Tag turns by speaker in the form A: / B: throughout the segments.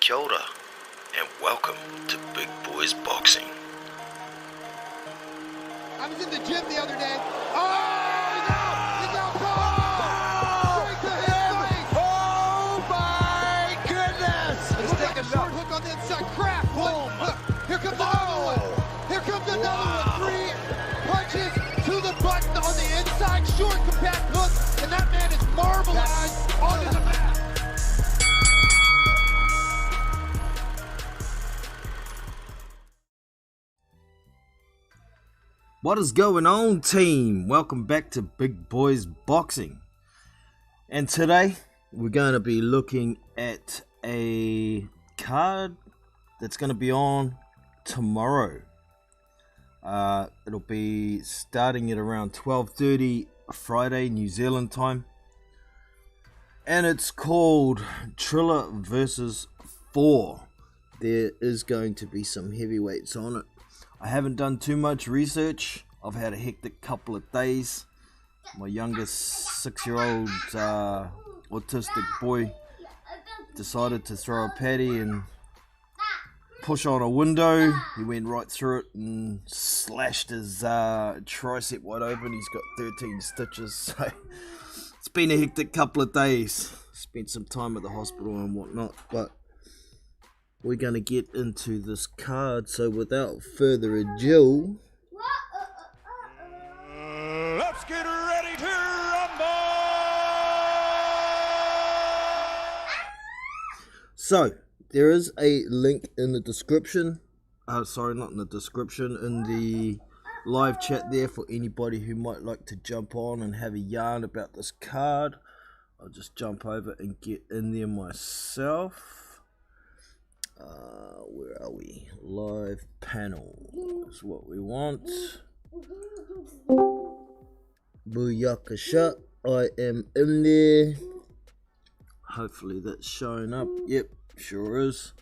A: Kia ora, and welcome to Big Boys Boxing.
B: I was in the gym the other day. Oh, he's out, straight to his face. Oh my goodness. He's taking a short hook on the inside, crap. Look, here comes another one. Here comes another one. 3 punches to the button on the inside, short compact hook, and that man is marbleized onto the mat.
A: What is going on, team? Welcome back to Big Boys Boxing. And today we're going to be looking at a card that's going to be on tomorrow. It'll be starting at around 12:30 Friday, New Zealand time. And it's called Triller versus 4. There is going to be some heavyweights on it. I haven't done too much research. I've had a hectic couple of days. My youngest 6-year-old autistic boy decided to throw a patty and push on a window. He went right through it and slashed his tricep wide open. He's got 13 stitches. So it's been a hectic couple of days. Spent some time at the hospital and whatnot, but we're going to get into this card, so without further ado,
C: let's get ready to rumble!
A: So, there is a link in the description, sorry, not in the description, in the live chat there for anybody who might like to jump on and have a yarn about this card. I'll just jump over and get in there myself. Where are we? Live panel is what we want. Booyakasha, I am in there. Hopefully that's showing up. Yep, sure is.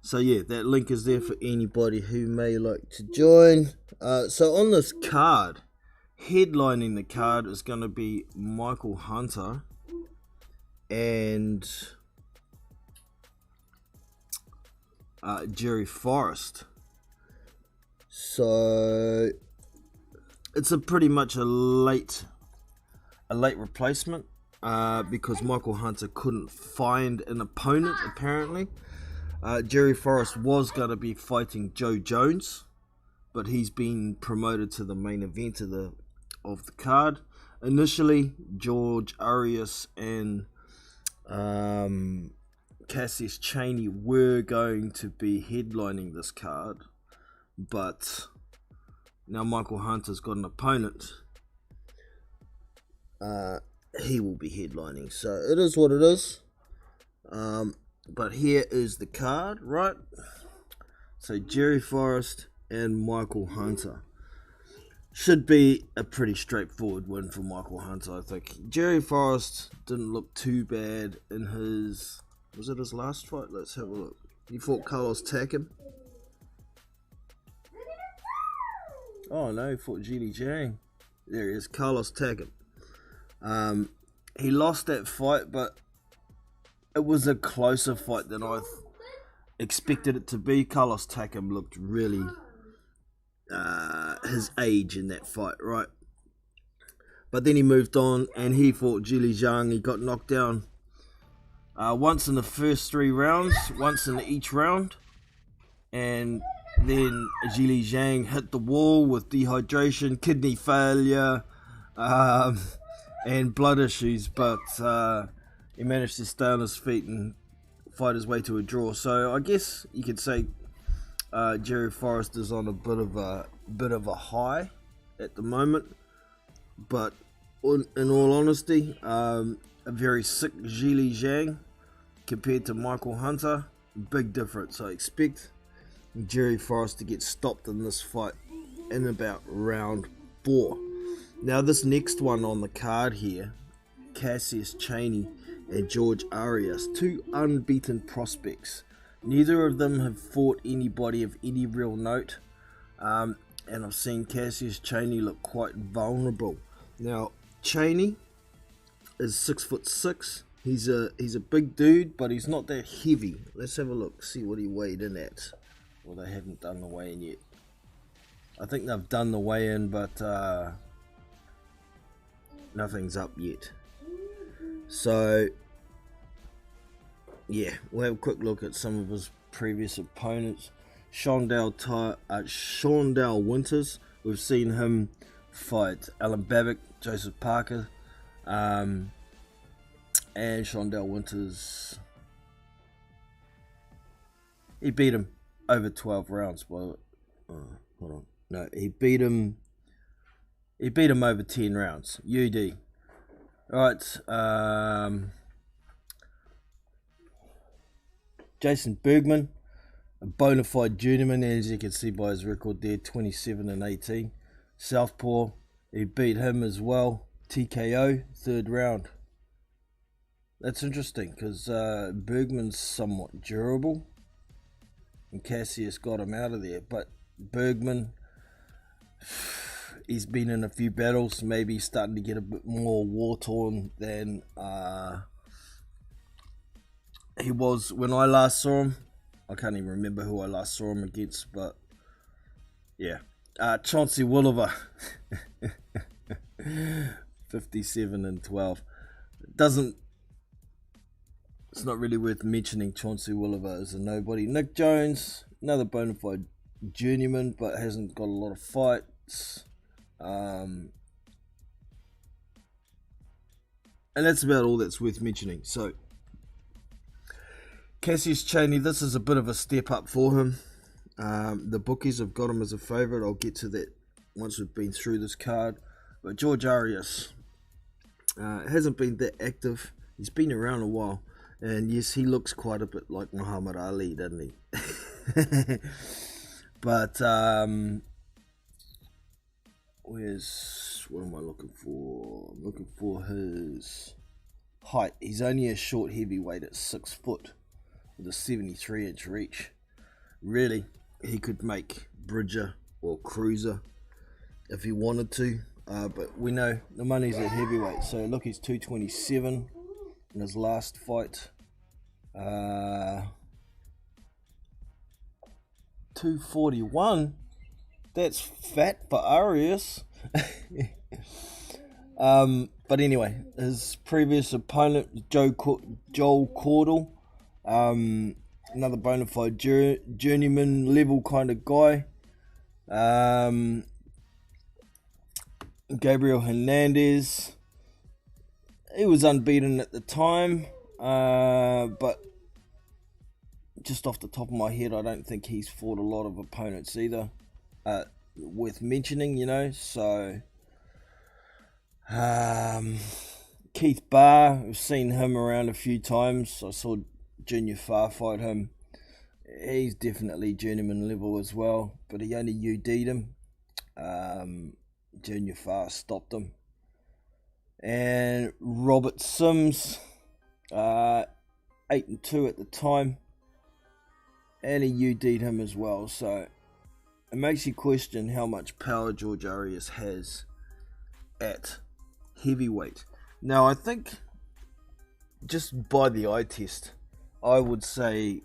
A: So yeah, that link is there for anybody who may like to join. So on this card, headlining the card is going to be Micheal Hunter and Jerry Forrest. So it's pretty much a late replacement because Micheal Hunter couldn't find an opponent apparently. Jerry Forrest was going to be fighting Joe Jones, but he's been promoted to the main event of the card. Initially, George Arias and Cassius Chaney were going to be headlining this card, but now Micheal Hunter's got an opponent. He will be headlining, so it is what it is. But here is the card, right? So Jerry Forrest and Micheal Hunter. Should be a pretty straightforward win for Micheal Hunter, I think. Jerry Forrest didn't look too bad in his... Was it his last fight? Let's have a look. He fought Carlos Takam. Oh no, he fought Zhili Zhang. There he is, Carlos Takam. He lost that fight, but it was a closer fight than I expected it to be. Carlos Takam looked really his age in that fight, right? But then he moved on and he fought Zhili Zhang. He got knocked down once in the first 3 rounds, once in each round, and then Zhili Zhang hit the wall with dehydration, kidney failure, and blood issues, but he managed to stay on his feet and fight his way to a draw. So I guess you could say Jerry Forrest is on a bit of a high at the moment, but in all honesty, a very sick Zhili Zhang compared to Micheal Hunter, big difference. I expect Jerry Forrest to get stopped in this fight in about round 4. Now this next one on the card here, Cassius Chaney and George Arias, 2 unbeaten prospects. Neither of them have fought anybody of any real note, and I've seen Cassius Chaney look quite vulnerable. Now Chaney is 6'6", He's a big dude, but he's not that heavy. Let's have a look, see what he weighed in at. Well, they haven't done the weigh-in yet. I think they've done the weigh-in, but nothing's up yet. So, yeah, we'll have a quick look at some of his previous opponents. Shondell Winters, we've seen him fight Alan Babick, Joseph Parker, and Shondell Winters. He beat him over 12 rounds. Well, hold on, no, he beat him over 10 rounds. UD. All right, Jason Bergman, a bona fide journeyman, as you can see by his record there, 27-18. Southpaw, he beat him as well, TKO, 3rd round. That's interesting, because Bergman's somewhat durable, and Cassius got him out of there. But Bergman, he's been in a few battles, maybe starting to get a bit more war-torn than he was when I last saw him. I can't even remember who I last saw him against, but yeah. Chauncey Williver, 57-12. It's not really worth mentioning Chauncey Williver as a nobody. Nick Jones, another bona fide journeyman, but hasn't got a lot of fights. And that's about all that's worth mentioning. So, Cassius Chaney, this is a bit of a step up for him. The bookies have got him as a favourite. I'll get to that once we've been through this card. But George Arias hasn't been that active. He's been around a while. And yes, he looks quite a bit like Muhammad Ali, doesn't he? But, what am I looking for? I'm looking for his height. He's only a short heavyweight at 6 foot with a 73-inch reach. Really, he could make Bridger or Cruiser if he wanted to. But we know the money's at heavyweight. So look, he's 227 in his last fight. 241. That's fat for Arias. But anyway, his previous opponent, Joel Cordell, another bona fide journeyman level kind of guy. Gabriel Hernandez, he was unbeaten at the time, but just off the top of my head, I don't think he's fought a lot of opponents either worth mentioning, you know. So Keith Barr, we've seen him around a few times. I saw Junior Farr fight him. He's definitely journeyman level as well, but he only UD'd him. Junior Farr stopped him. And Robert Sims, 8-2 at the time, and he UD'd him as well. So it makes you question how much power George Arias has at heavyweight. Now, I think just by the eye test, I would say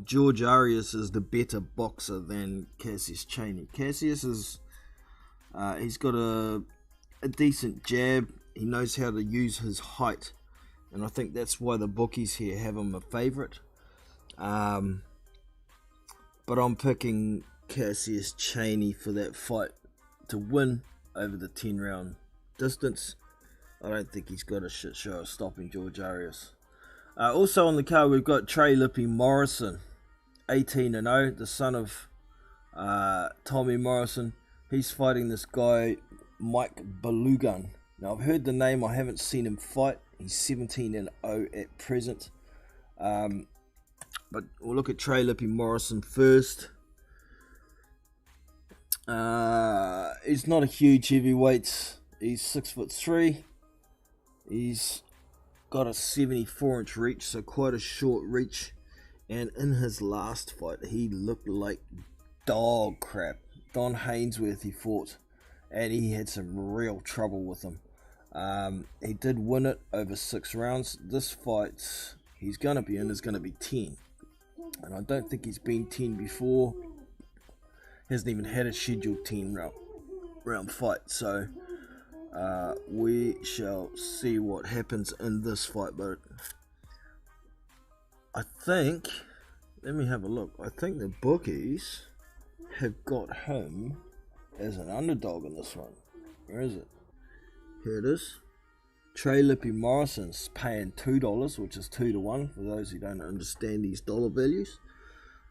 A: George Arias is the better boxer than Cassius Chaney. Cassius is, he's got a decent jab. He knows how to use his height, and I think that's why the bookies here have him a favourite. But I'm picking Cassius Chaney for that fight to win over the 10-round distance. I don't think he's got a shit show of stopping George Arias. Also on the card, we've got Trey Lippy Morrison, 18-0, the son of Tommy Morrison. He's fighting this guy, Mike Belugan. Now, I've heard the name, I haven't seen him fight. He's 17-0 at present. But we'll look at Trey Lippy Morrison first. He's not a huge heavyweight. He's 6'3". He's got a 74-inch reach, so quite a short reach. And in his last fight, he looked like dog crap. Don Hainsworth he fought, and he had some real trouble with him. He did win it over 6 rounds. This fight he's going to be in is going to be 10. And I don't think he's been 10 before. Hasn't even had a scheduled 10 round fight. So we shall see what happens in this fight. But I think, let me have a look. I think the bookies have got him as an underdog in this one. Where is it? Here it is. Trey Lippy Morrison's paying $2, which is 2 to 1 for those who don't understand these dollar values.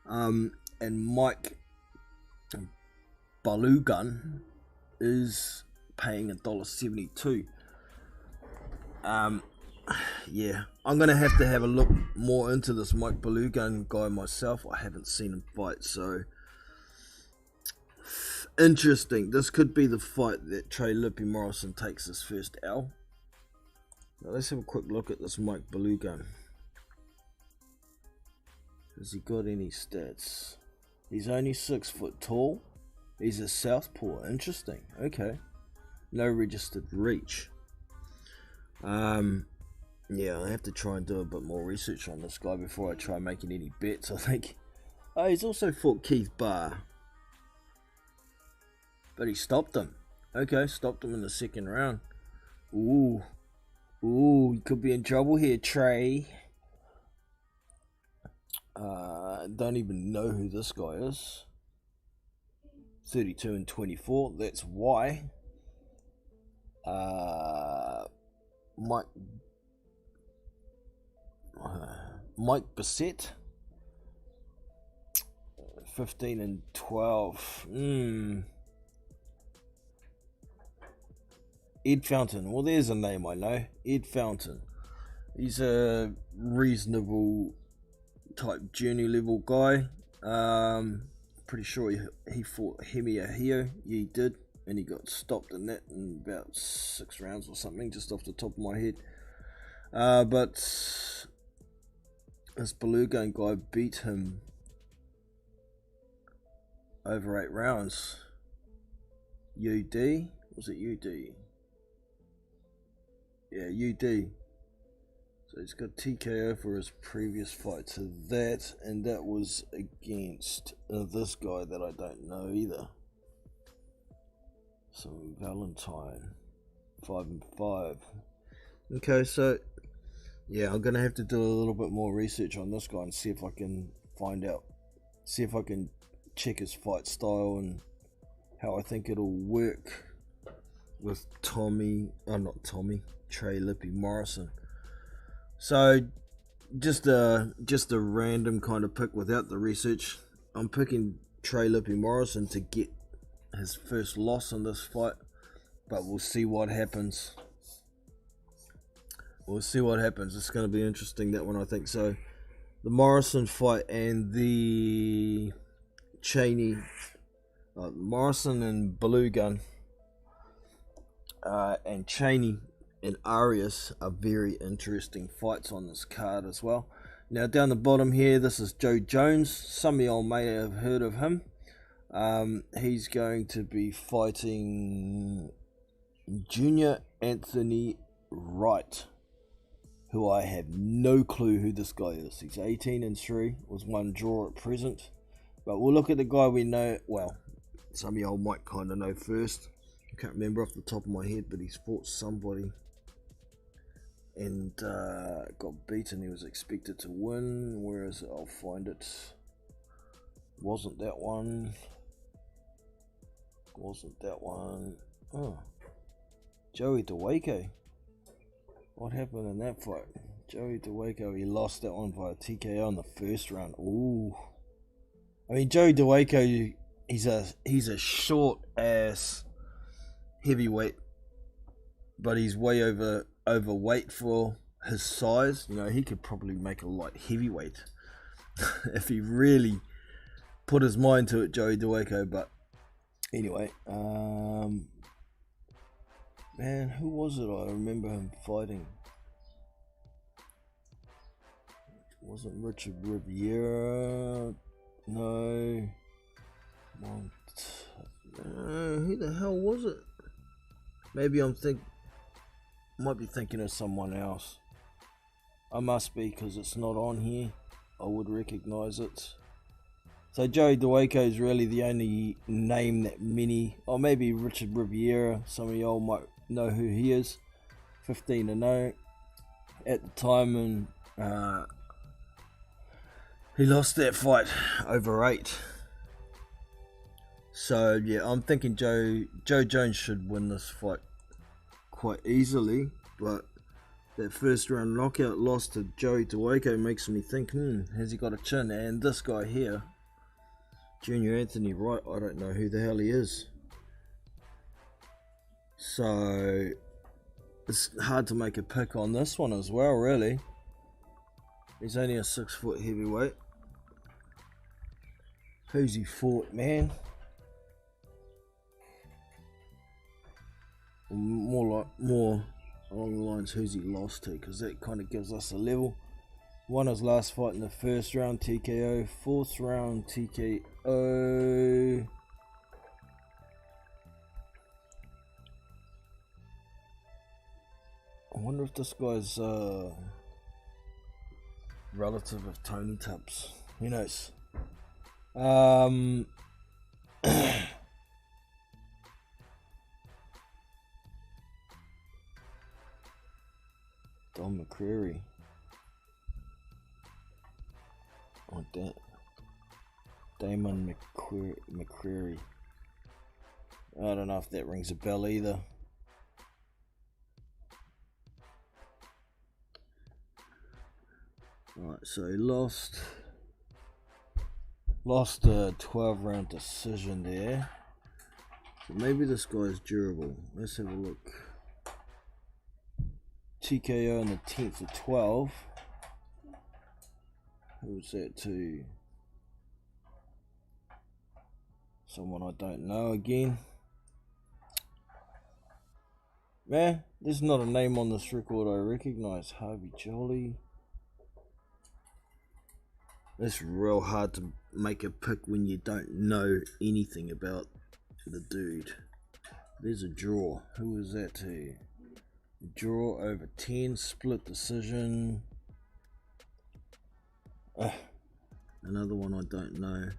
A: And Mike Balugan is paying $1.72. Yeah, I'm gonna have to have a look more into this Mike Balugan guy myself. I haven't seen him fight, so interesting. This could be the fight that Trey Lippy Morrison takes his first L. Now let's have a quick look at this Mike Balugan. Has he got any stats? He's only 6 foot tall. He's a southpaw. Interesting. Okay. No registered reach. Yeah, I have to try and do a bit more research on this guy before I try making any bets, I think. Oh, he's also fought Keith Barr. But he stopped him. Okay, stopped him in the second round. Ooh, you could be in trouble here, Trey. Don't even know who this guy is. 32 and 24. That's why. Mike Bissett. 15 and 12. Ed Fountain. Well, there's a name I know. Ed Fountain. He's a reasonable type journey level guy. Pretty sure he fought Hemi Ahio. Yeah, he did. And he got stopped in that in about 6 rounds or something, just off the top of my head. But this Balugan guy beat him over 8 rounds. UD? Was it UD? Yeah, UD. So he's got TKO for his previous fight. So that, and that was against this guy that I don't know either. So Valentine, 5 and 5. Okay, so yeah, I'm gonna have to do a little bit more research on this guy and see if I can find out, see if I can check his fight style and how I think it'll work with Trey Lippy Morrison. So just a random kind of pick without the research. I'm picking Trey Lippy Morrison to get his first loss in this fight, but we'll see what happens. It's going to be interesting, that one, I think. So the Morrison fight and the Chaney, Morrison and Balugan, and Chaney and Arias are very interesting fights on this card as well. Now down the bottom here, this is Joe Jones. Some of y'all may have heard of him. He's going to be fighting Junior Anthony Wright, who I have no clue who this guy is. He's 18 and 3, was 1 draw at present. But we'll look at the guy we know. Well, some of y'all might kind of know first. I can't remember off the top of my head, but he's fought somebody and got beaten. He was expected to win. Where is it? I'll find it. Wasn't that one. Oh, Joey DeWaco. What happened in that fight? Joey DeWaco, he lost that one via TKO in the first round. Ooh. I mean, Joey DeWaco, he's a short ass heavyweight, but he's way overweight for his size. You know, he could probably make a light heavyweight if he really put his mind to it, Joey DeWaco. But anyway, man, who was it? I remember him fighting. It wasn't Richard Riviera. No. Who the hell was it? Maybe I'm thinking. might be thinking of someone else. I must be, because it's not on here. I would recognize it. So Joey Dwayko is really the only name that many, or maybe Richard Riviera, some of y'all might know who he is. 15-0 at the time, and he lost that fight over 8. So yeah, I'm thinking Joe Jones should win this fight quite easily, but that first round knockout loss to Joey Dwayko makes me think, has he got a chin? And this guy here, Junior Anthony Wright, I don't know who the hell he is. So it's hard to make a pick on this one as well, really. He's only a 6-foot heavyweight. Who's he fought, man? More along the lines, who's he lost to, because that kind of gives us a level. Won his last fight in the first round, TKO. 4th round, TKO. I wonder if this guy's relative of Tony Tubbs. Who knows? Don McCreary. Like that. Damon McCreary. I don't know if that rings a bell either. Alright, so he lost a 12-round decision there. So maybe this guy's durable. Let's have a look. TKO on the 10th of 12. Who was that to? Someone I don't know again. Man, there's not a name on this record I recognize. Harvey Jolly. It's real hard to make a pick when you don't know anything about the dude. There's a draw. Who was that to? Draw over 10, split decision. Another one I don't know.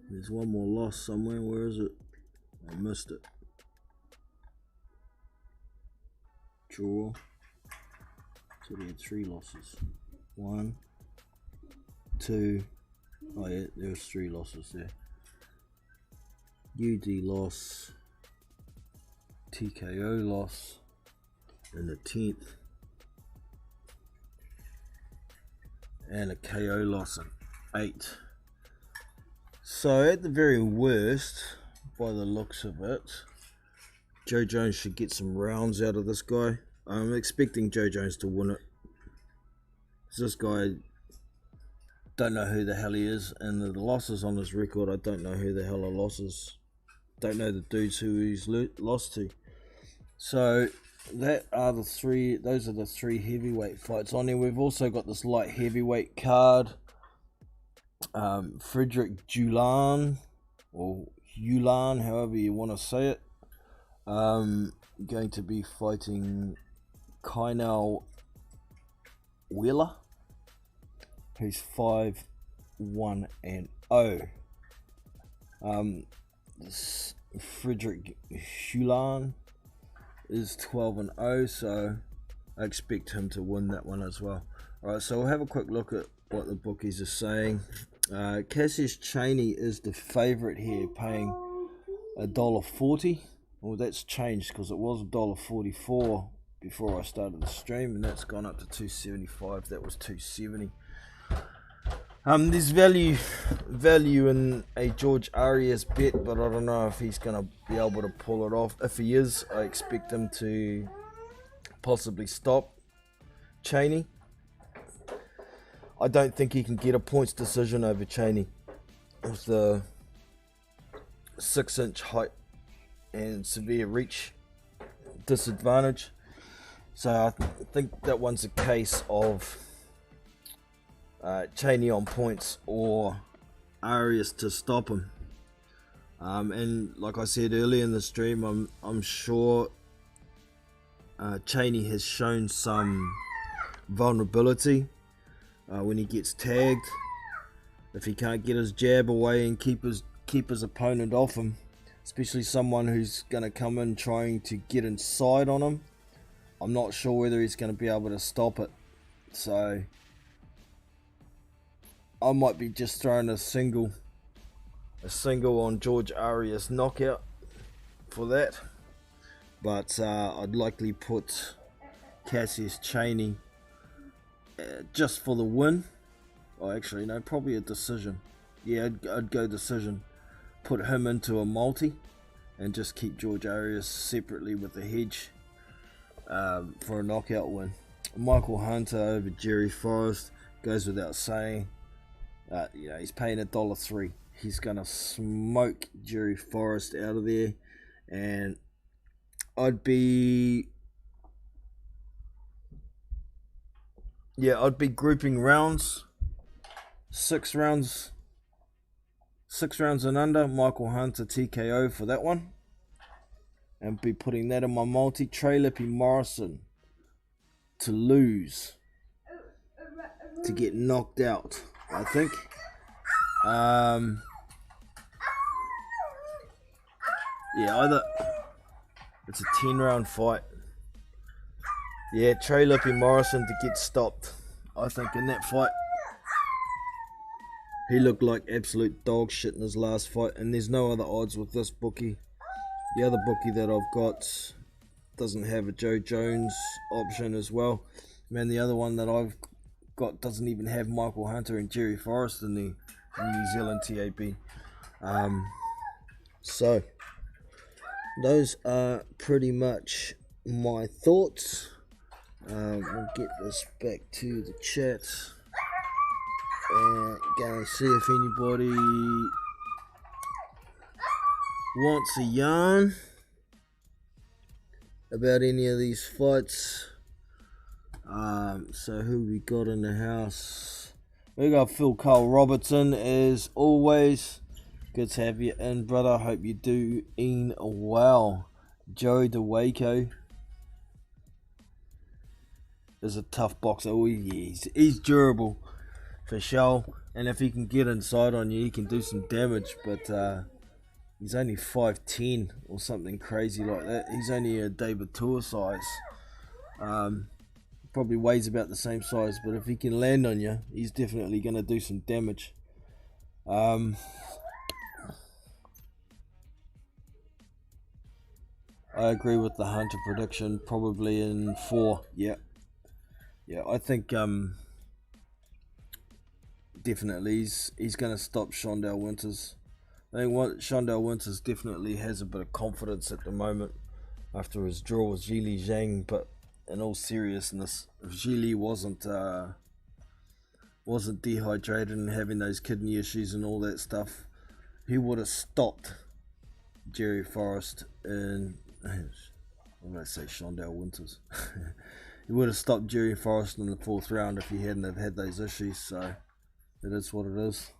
A: There's one more loss somewhere. Where is it? I missed it. Draw. So he had 3 losses. 1, 2. Oh yeah, there's 3 losses there. UD loss. TKO loss in the 10th, and a KO loss in 8. So at the very worst, by the looks of it, Joe Jones should get some rounds out of this guy. I'm expecting Joe Jones to win it. This guy, don't know who the hell he is, and the losses on his record, I don't know who the hell are losses. Don't know the dudes who he's lost to. So those are the 3 heavyweight fights on there. We've also got this light heavyweight card. Frederick Julan, or Yulan, however you want to say it, going to be fighting Kynell Wheeler, who's 5-1-0. This Frederick Julan is 12-0, so I expect him to win that one as well. Alright, so we'll have a quick look at what the bookies are saying. Cassius Chaney is the favourite here, paying $1.40. Well, that's changed because it was $1.44 before I started the stream, and that's gone up to $2.75. That was $2.70. There's value in a George Arias bet, but I don't know if he's going to be able to pull it off. If he is, I expect him to possibly stop Chaney. I don't think he can get a points decision over Chaney with the 6-inch height and severe reach disadvantage. So I think that one's a case of Chaney on points or Arias to stop him. And like I said earlier in the stream, I'm sure Chaney has shown some vulnerability when he gets tagged. If he can't get his jab away and keep his opponent off him, especially someone who's going to come in trying to get inside on him, I'm not sure whether he's going to be able to stop it. So I might be just throwing a single on George Arias knockout for that. But I'd likely put Cassius Chaney just for the win. Oh, actually, no, probably a decision. Yeah, I'd go decision. Put him into a multi and just keep George Arias separately with the hedge for a knockout win. Micheal Hunter over Jerry Forrest goes without saying. He's paying $1.03. He's going to smoke Jerry Forrest out of there. And I'd be grouping rounds. 6 rounds and under. Micheal Hunter TKO for that one. And be putting that in my multi. Trey, Lippy, Morrison to lose. To get knocked out, I think. Either it's a 10-round fight. Yeah, Trey, Lippy, Morrison to get stopped. I think in that fight, he looked like absolute dog shit in his last fight, and there's no other odds with this bookie. The other bookie that I've got doesn't have a Joe Jones option as well. Man, the other one that I've got doesn't even have Micheal Hunter and Jerry Forrest in the New Zealand TAB. So those are pretty much my thoughts. We'll get this back to the chat and go and see if anybody wants a yarn about any of these fights. So who we got in the house? We got Phil Cole Robertson as always. Good to have you in, brother. Hope you're doing well. Joey DeWaco is a tough boxer. Oh, he's durable for sure. And if he can get inside on you, he can do some damage. But he's only 5'10" or something crazy like that. He's only a David Tour size. Probably weighs about the same size, but if he can land on you, he's definitely going to do some damage. I agree with the Hunter prediction, probably in 4. Yeah, I think definitely he's going to stop Shondell Winters. I think Shondell Winters definitely has a bit of confidence at the moment after his draw with Zhili Zhang, but in all seriousness, if Zhili wasn't dehydrated and having those kidney issues and all that stuff, he would have stopped Jerry Forrest in, I'm going to say Shondell Winters. He would have stopped Jerry Forrest in the 4th round if he hadn't have had those issues, so it is what it is.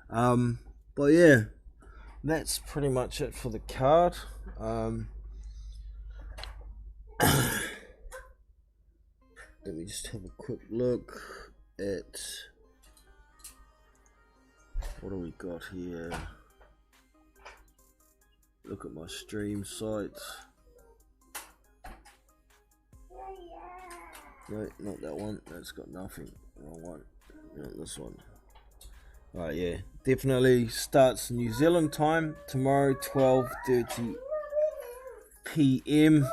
A: But yeah, that's pretty much it for the card. Let me just have a quick look at what do we got here. Look at my stream site. No, not that one. That's got nothing. Wrong one. No, this one. Alright, yeah. Definitely starts New Zealand time tomorrow, 12:30 p.m.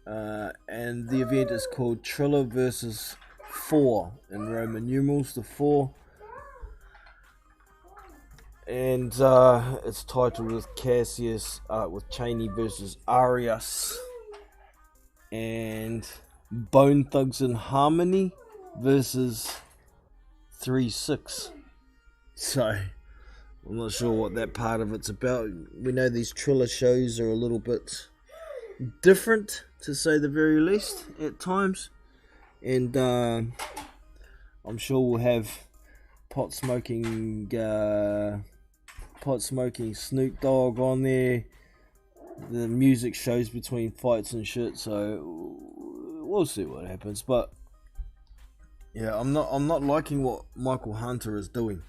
A: And the event is called Triller versus 4 in Roman numerals, the 4. And it's titled with Cassius, with Chaney versus Arias. And Bone Thugs in Harmony versus 3-6. So, I'm not sure what that part of it's about. We know these Triller shows are a little bit different, to say the very least, at times. And I'm sure we'll have pot smoking Snoop Dogg on there. the music shows between fights and shit, so we'll see what happens. But yeah, I'm not liking what Micheal Hunter is doing.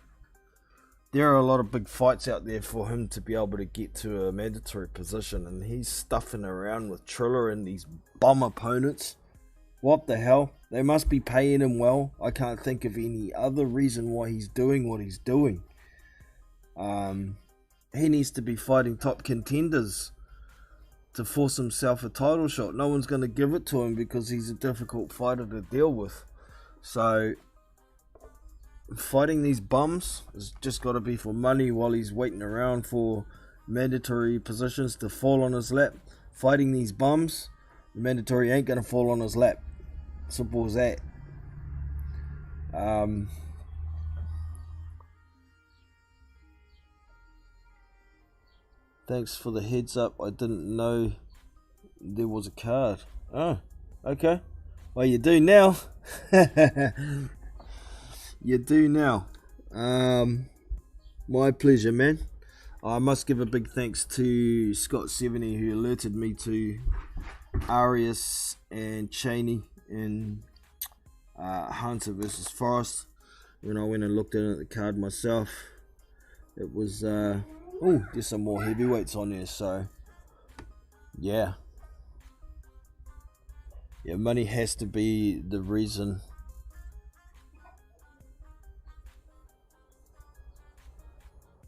A: There are a lot of big fights out there for him to be able to get to a mandatory position, and he's stuffing around with Triller and these bum opponents. What the hell? They must be paying him well. I can't think of any other reason why he's doing what he's doing. He needs to be fighting top contenders to force himself a title shot. No one's going to give it to him because he's a difficult fighter to deal with. So fighting these bums has just got to be for money while he's waiting around for mandatory positions to fall on his lap. Fighting these bums, the mandatory ain't going to fall on his lap. Simple as that. Thanks for the heads up. I didn't know there was a card. Oh, okay. Well, you do now. You do now. My pleasure, man. I must give a big thanks to Scott70 who alerted me to Arias and Chaney in Hunter versus Forrest. When I went and looked at the card myself, it was there's some more heavyweights on there, so yeah, money has to be the reason.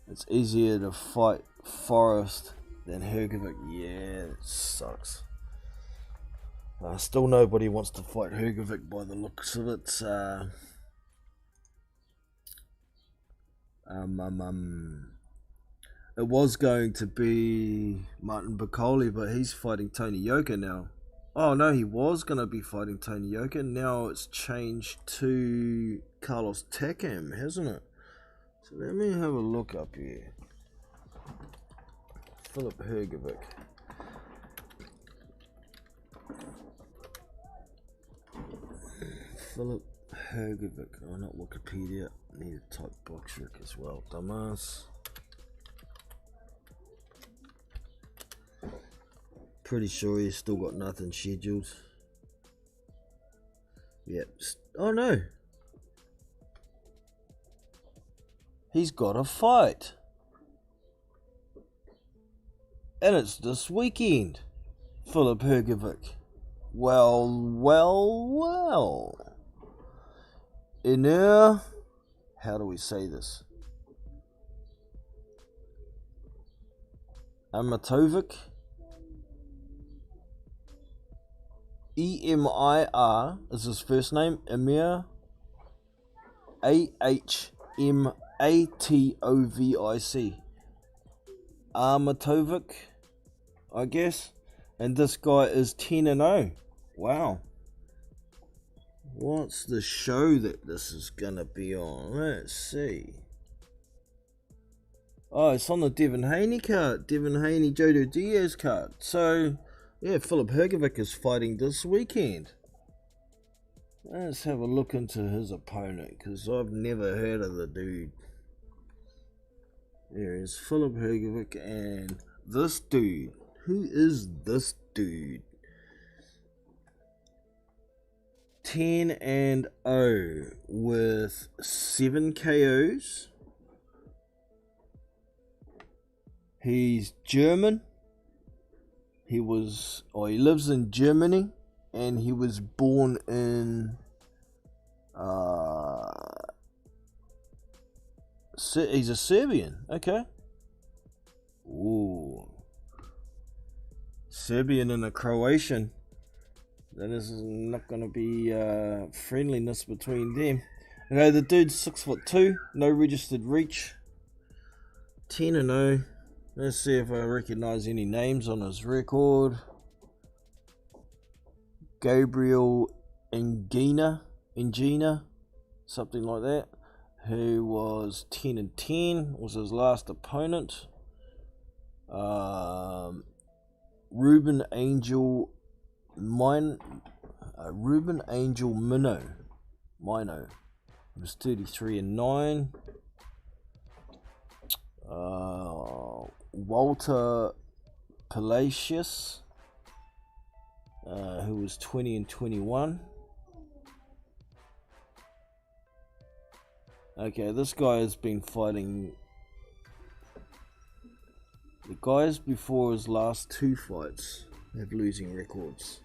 A: It's easier to fight Forrest than Hergervick. Yeah, it sucks. Still nobody wants to fight Hergervick by the looks of it. It was going to be Martin Bakoli, but he's fighting Tony Yoka now. Oh no, he was going to be fighting Tony Yoka. Now it's changed to Carlos Takam, hasn't it? So let me have a look up here. Philipp Hergervick. Philipp Hergervick. Oh, not Wikipedia. I need to type Boxrec as well. Dumbass. Pretty sure he's still got nothing scheduled. Yep. Oh no. He's got a fight. And it's this weekend. Philipp Hergervick. Well. How do we say this? Amatovic. Emir is his first name. Emir. Ahmatovic. Amatovic, I guess. And this guy is 10-0. Wow. What's the show that this is gonna be on? Let's see. Oh, it's on the Devin Haney card. Devin Haney, Jodo Diaz card. So, yeah, Philipp Hergervick is fighting this weekend. Let's have a look into his opponent, because I've never heard of the dude. There is Philipp Hergervick and this dude. Who is this dude? 10-0 with 7 KOs. He's German. He lives in Germany, and he was born in he's a Serbian. Okay. Ooh. Serbian and a Croatian. That is not going to be friendliness between them. Okay, the dude's 6'2", no registered reach. 10-0. Let's see if I recognize any names on his record. Gabriel Engina, something like that, who was 10-10, was his last opponent. Ruben Angel Mino. He was 33-9. Walter Palacios, who was 20-21. Okay, this guy has been fighting. The guys before his last 2 fights have losing records.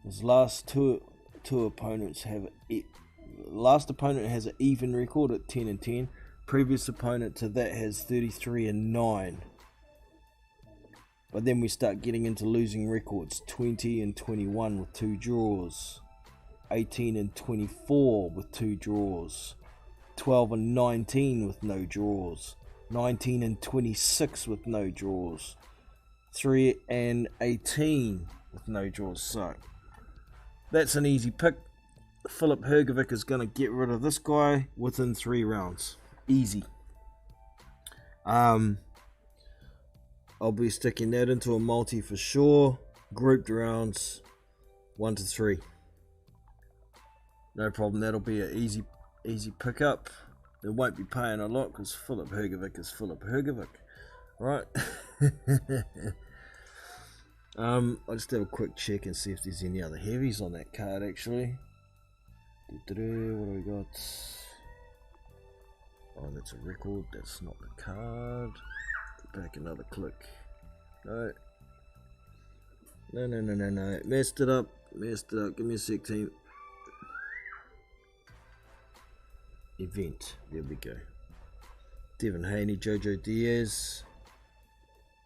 A: His last two opponents have last opponent has an even record at 10-10. Previous opponent to that has 33-9. But then we start getting into losing records. 20-21 with 2 draws. 18-24 with 2 draws. 12-19 with no draws. 19-26 with no draws. 3-18 with no draws. So that's an easy pick. Philipp Hergervick is going to get rid of this guy within 3 rounds. Easy. I'll be sticking that into a multi for sure. Grouped rounds 1 to 3. No problem. That'll be an easy pickup. They won't be paying a lot because Philipp Hergervick is Philipp Hergervick. Right. I'll just have a quick check and see if there's any other heavies on that card actually. What do we got? Oh, that's a record. That's not the card. Go back another click. No. No. Messed it up. Give me a sec, team. Event. There we go. Devin Haney, Jojo Diaz.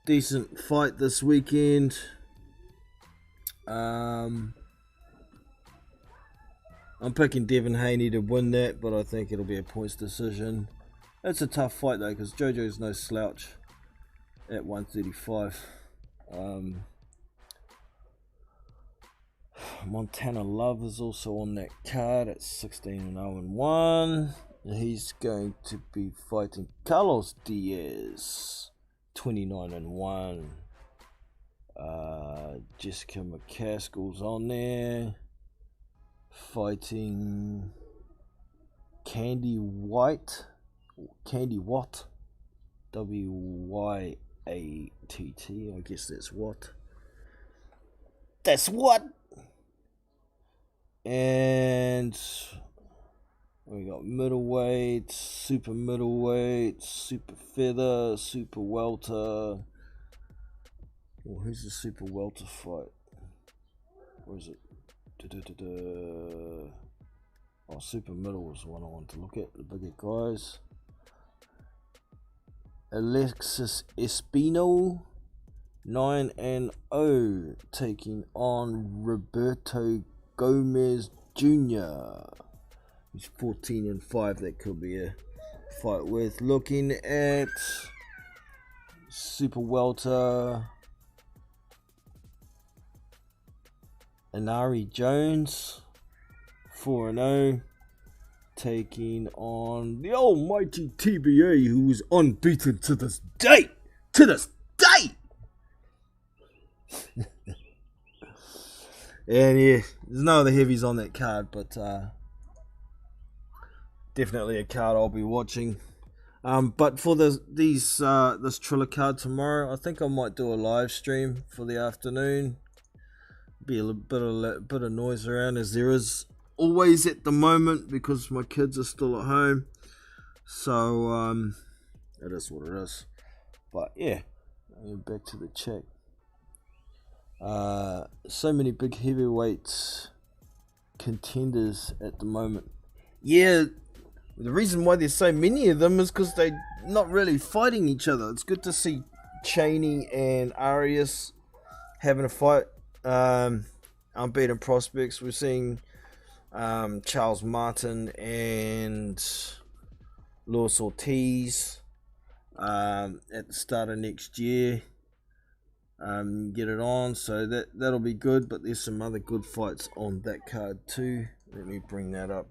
A: Decent fight this weekend. I'm picking Devin Haney to win that, but I think it'll be a points decision. It's a tough fight though, because Jojo's no slouch at 135. Montana Love is also on that card at 16-0-1. He's going to be fighting Carlos Diaz, 29-1. Jessica McCaskill's on there, fighting Candy Watt, W-Y-A-T-T. I guess that's what. That's what. And we got middleweight, super middleweight, super feather, super welter. Oh, who's the super welter fight? Where is it? Oh, super middle was the one I want to look at. The bigger guys. Alexis Espino, 9-0, taking on Roberto Gomez Jr. He's 14-5. That could be a fight worth looking at. Super welter. Inari Jones, 4-0, taking on the almighty TBA, who is unbeaten to this day. To this day! And yeah, there's no other heavies on that card, but definitely a card I'll be watching. But for this Triller card tomorrow, I think I might do a live stream for the afternoon. Be a bit of noise around, as there is always at the moment, because my kids are still at home. So it is what it is. But yeah, back to the check. So many big heavyweight contenders at the moment. Yeah, the reason why there's so many of them is because they're not really fighting each other. It's good to see Chaney and Arias having a fight. Unbeaten prospects. We're seeing Charles Martin and Luis Ortiz at the start of next year. Get it on, so that'll be good. But there's some other good fights on that card too. Let me bring that up.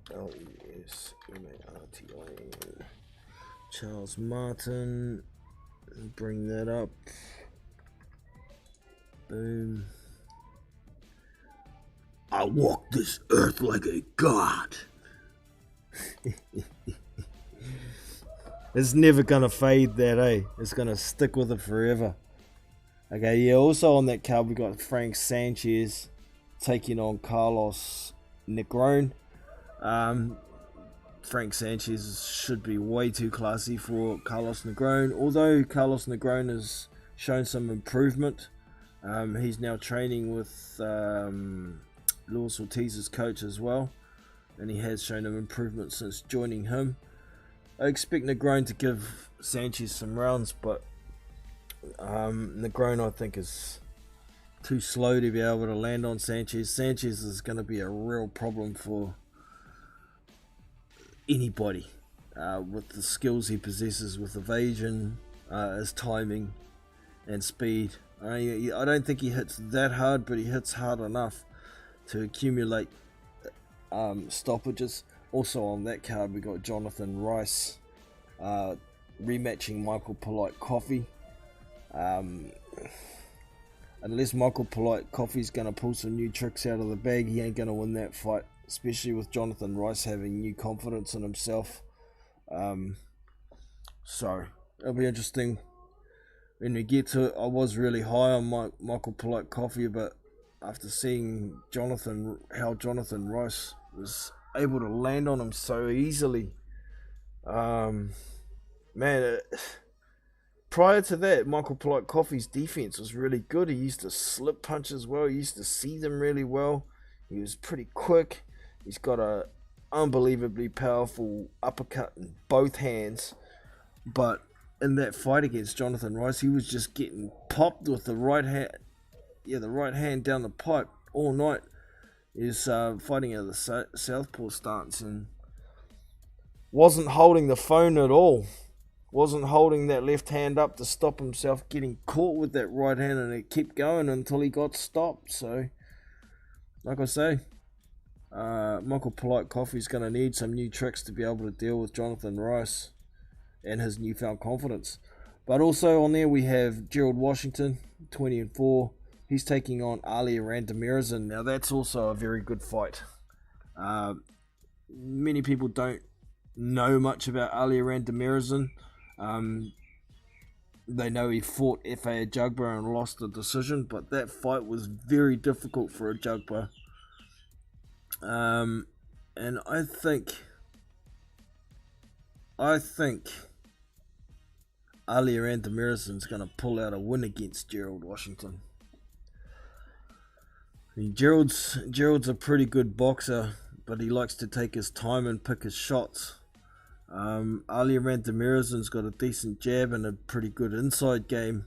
A: CHARLESMARTIN. Charles Martin. Bring that up. Boom. I walk this earth like a god. It's never gonna fade that, eh? It's gonna stick with it forever. Okay, yeah, also on that card we got Frank Sanchez taking on Carlos Negron. Frank Sanchez should be way too classy for Carlos Negron, although Carlos Negron has shown some improvement. He's now training with Luis Ortiz's coach as well, and he has shown an improvement since joining him. I expect Negron to give Sanchez some rounds, but Negron I think is too slow to be able to land on Sanchez. Sanchez is going to be a real problem for anybody with the skills he possesses with evasion, his timing and speed. I don't think he hits that hard, but he hits hard enough to accumulate stoppages. Also on that card we got Jonathan Rice rematching Michael Polite Coffee. Unless Michael Polite Coffee's going to pull some new tricks out of the bag, he ain't going to win that fight, especially with Jonathan Rice having new confidence in himself. So it'll be interesting when we get to it. I was really high on Michael Polite Coffee, but after seeing how Jonathan Rice was able to land on him so easily, prior to that, Michael Polite Coffee's defense was really good. He used to slip punch as well. He used to see them really well. He was pretty quick. He's got a unbelievably powerful uppercut in both hands. But in that fight against Jonathan Rice, he was just getting popped with the right hand. Yeah, the right hand down the pipe all night. He was fighting out of the southpaw stance and wasn't holding the phone at all. Wasn't holding that left hand up to stop himself getting caught with that right hand, and it kept going until he got stopped. So, like I say, Michael Polite Coffee's going to need some new tricks to be able to deal with Jonathan Rice and his newfound confidence. But also on there we have Gerald Washington, 20-4. He's taking on Ali Randamirez, and now that's also a very good fight. Many people don't know much about Ali Randamirez. They know he fought F.A. Ajagba and lost the decision, but that fight was very difficult for Ajagba. And I think Ali Randamirez is going to pull out a win against Gerald Washington. I mean, Gerald's a pretty good boxer, but he likes to take his time and pick his shots. Ali Randamirez's got a decent jab and a pretty good inside game,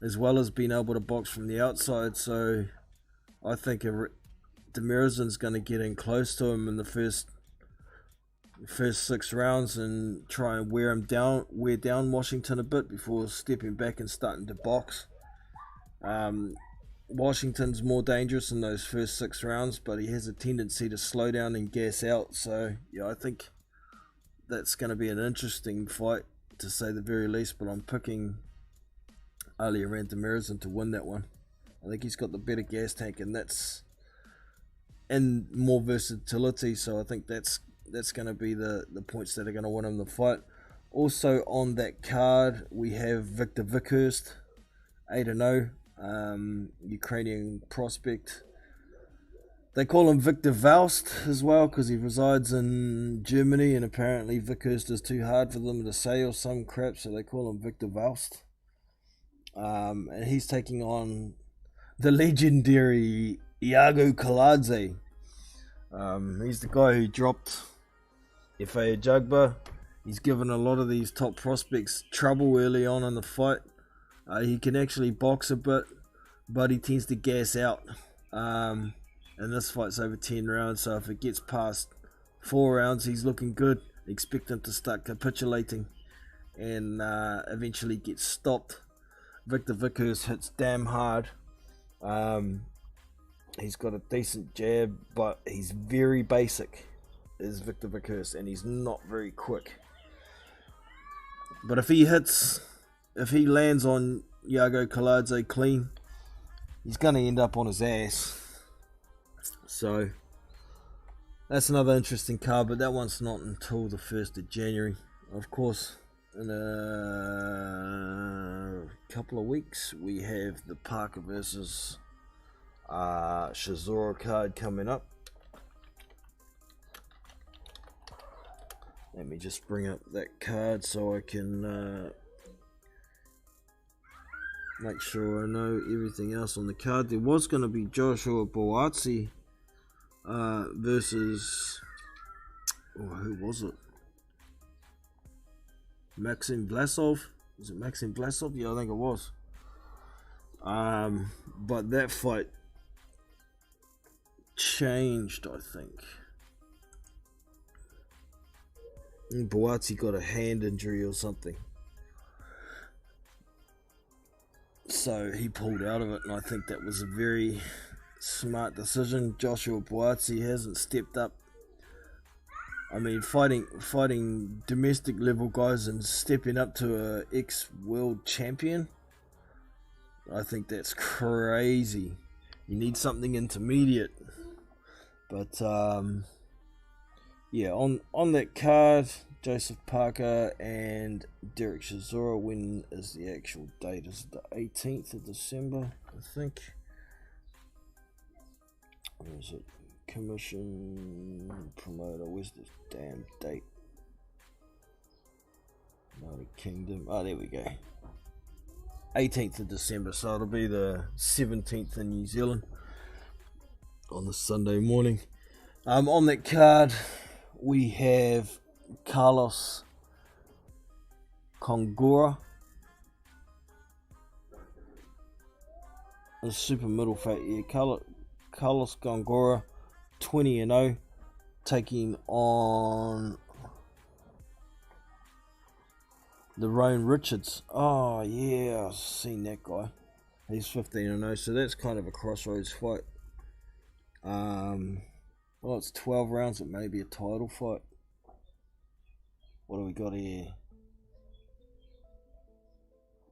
A: as well as being able to box from the outside. So I think Ramirez's going to get in close to him in the first 6 rounds and try and wear down Washington a bit before stepping back and starting to box. Washington's more dangerous in those first 6 rounds, but he has a tendency to slow down and gas out. So yeah, I think that's going to be an interesting fight, to say the very least, but I'm picking Ali Ramirez to win that one. I think he's got the better gas tank, and more versatility, so I think that's going to be the points that are going to win him the fight. Also on that card, we have Victor Vickers, 8-0, Ukrainian prospect. They call him Victor Faust as well because he resides in Germany, and apparently Vickers is too hard for them to say or some crap, so they call him Victor Faust. And he's taking on the legendary Iago Kaladze. He's the guy who dropped F.A. Ajagba. He's given a lot of these top prospects trouble early on in the fight. He can actually box a bit, but he tends to gas out. And this fight's over 10 rounds, so if it gets past 4 rounds, he's looking good. Expect him to start capitulating and eventually get stopped. Victor Vickers hits damn hard. He's got a decent jab, but he's very basic, is Victor Vickers, and he's not very quick. But if he lands on Iago Kaladze clean, he's going to end up on his ass. So that's another interesting card, but that one's not until the 1st of January. Of course, in a couple of weeks, we have the Parker versus Chisora card coming up. Let me just bring up that card so I can make sure I know everything else on the card. There was going to be Joshua Boazzi versus, who was it? Maxim Vlasov? Was it Maxim Vlasov? Yeah, I think it was. But that fight changed, I think. Boazzi got a hand injury or something, so he pulled out of it, and I think that was a very smart decision. Joshua Boazzi hasn't stepped up. I mean, fighting domestic level guys and stepping up to a ex-world champion, I think that's crazy. You need something intermediate. But yeah, on that card, Joseph Parker and Derek Chisora. When is the actual date? Is it the 18th of December, I think? Or is it commission promoter? Where's this damn date? United Kingdom. Oh, there we go. 18th of December, so it'll be the 17th in New Zealand on the Sunday morning. On that card, we have Carlos Congora, a super middleweight. Yeah, Carlos Congora, 20-0, taking on Lerone Richards. Oh yeah, I've seen that guy. He's 15-0, so that's kind of a crossroads fight. Well, it's 12 rounds. It may be a title fight. What do we got here?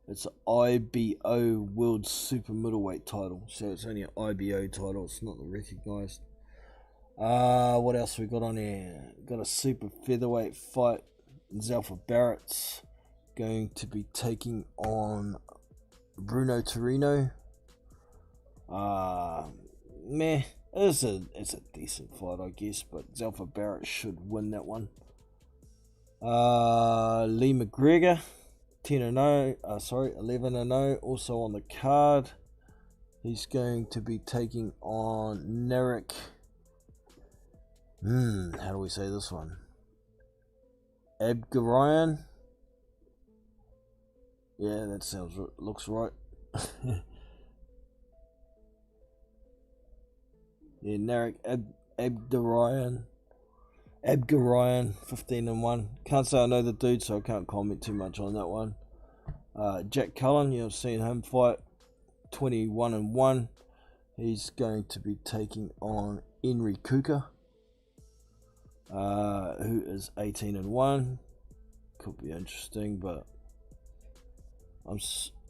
A: It's an IBO World Super Middleweight title. So it's only an IBO title. It's not the recognised. What else we got on here? Got a Super Featherweight fight. Zalfa Barrett's going to be taking on Bruno Torino. It's a decent fight, I guess, but Zalfa Barrett should win that one. Lee McGregor, 11-0, also on the card. He's going to be taking on Narek. How do we say this one? Abgarian. Yeah, that looks right. Yeah, Narek Abgarian, 15-1. Can't say I know the dude, so I can't comment too much on that one. Jack Cullen, you've seen him fight, 21-1. He's going to be taking on Henry Kuka, who is 18-1. Could be interesting, but I'm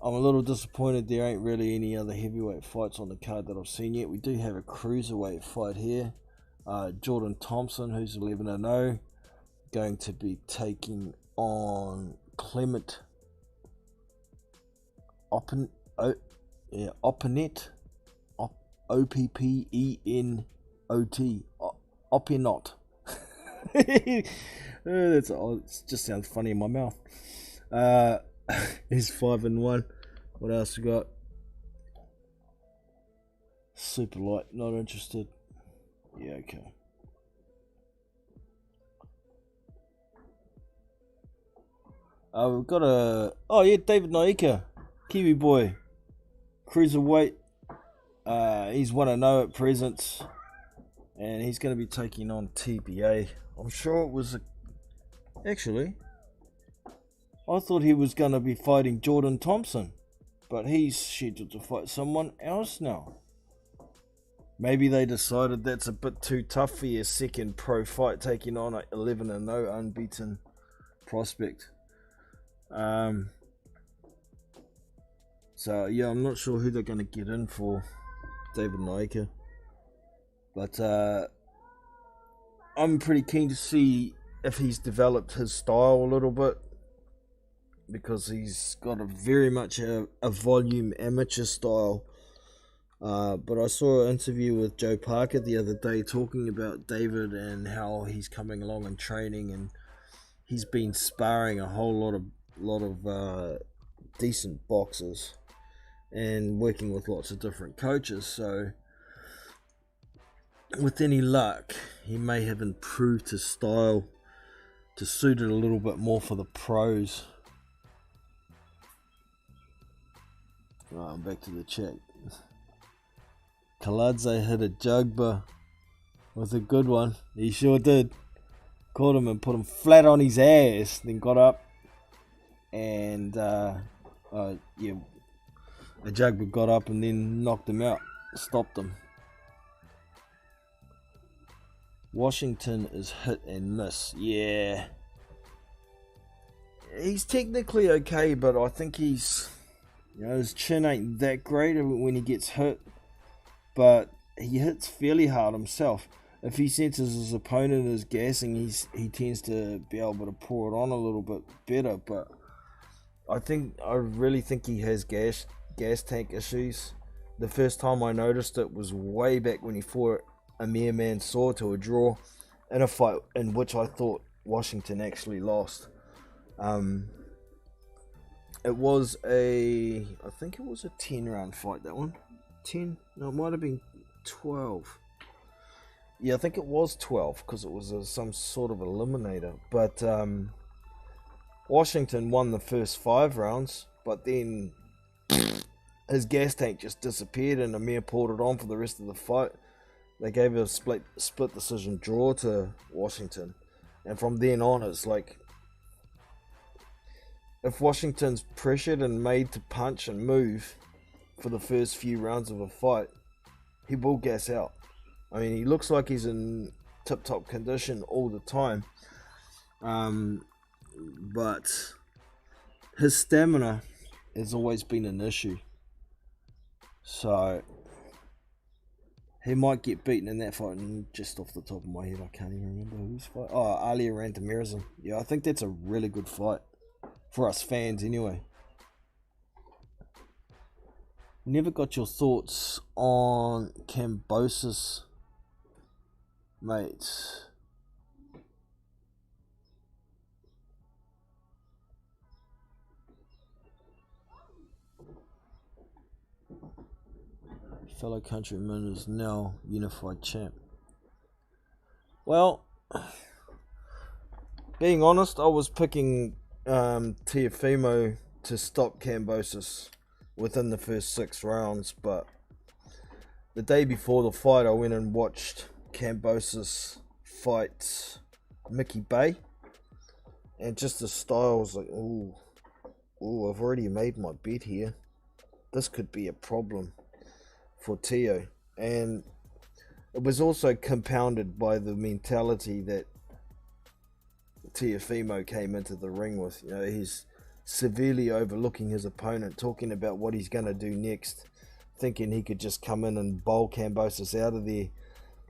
A: a little disappointed there ain't really any other heavyweight fights on the card that I've seen yet. We do have a cruiserweight fight here. Jordan Thompson, who's 11-0, going to be taking on Clement Oppenet. O-P-P-E-N-O-T. Oppenot. It just sounds funny in my mouth. He's 5-1. What else we got? Super light, not interested. Yeah, okay. We've got David Naika, Kiwi boy, cruiserweight. He's 1-0 at present, and he's going to be taking on TBA. I'm sure it was actually, I thought he was going to be fighting Jordan Thompson, but he's scheduled to fight someone else now. Maybe they decided that's a bit too tough for your second pro fight, taking on an 11-0 unbeaten prospect. So yeah, I'm not sure who they're going to get in for David Naika, but I'm pretty keen to see if he's developed his style a little bit. because he's got a very much a volume amateur style. But I saw an interview with Joe Parker the other day talking about David and how he's coming along in training, and he's been sparring a whole lot of decent boxers and working with lots of different coaches. So with any luck, he may have improved his style to suit it a little bit more for the pros. Right, I'm back to the chat. Kaladze hit a jugber with a good one. He sure did. Caught him and put him flat on his ass. Then got up and a jugber got up and then knocked him out. Stopped him. Washington is hit and miss. Yeah. He's technically okay, but I think his chin ain't that great when he gets hit. But he hits fairly hard himself. If he senses his opponent is gassing, he tends to be able to pour it on a little bit better. But I really think he has gas tank issues. The first time I noticed it was way back when he fought Amir Mansour to a draw in a fight in which I thought Washington actually lost. It was I think it was a 10-round fight, that one. 10? No, it might have been 12. Yeah, I think it was 12 because it was some sort of eliminator. But Washington won the first 5 rounds, but then his gas tank just disappeared and Amir poured it on for the rest of the fight. They gave a split decision draw to Washington. And from then on, it's like, if Washington's pressured and made to punch and move for the first few rounds of a fight, he will gas out. I mean, he looks like he's in tip-top condition all the time. But his stamina has always been an issue. So he might get beaten in that fight. And just off the top of my head, I can't even remember who's fight. Oh, Ali ran to Morrison. Yeah, I think that's a really good fight. For us fans, anyway. Never got your thoughts on Kambosos, mate. Fellow countryman is now unified champ. Well, being honest, I was picking Teofimo to stop Kambosos within the first 6 rounds, but the day before the fight I went and watched Kambosos fight Mickey Bay, and just the style was like, ooh, I've already made my bet here. This could be a problem for Teo. And it was also compounded by the mentality that Teofimo came into the ring with. He's severely overlooking his opponent, talking about what he's going to do next, thinking he could just come in and bowl Kambosos out of there.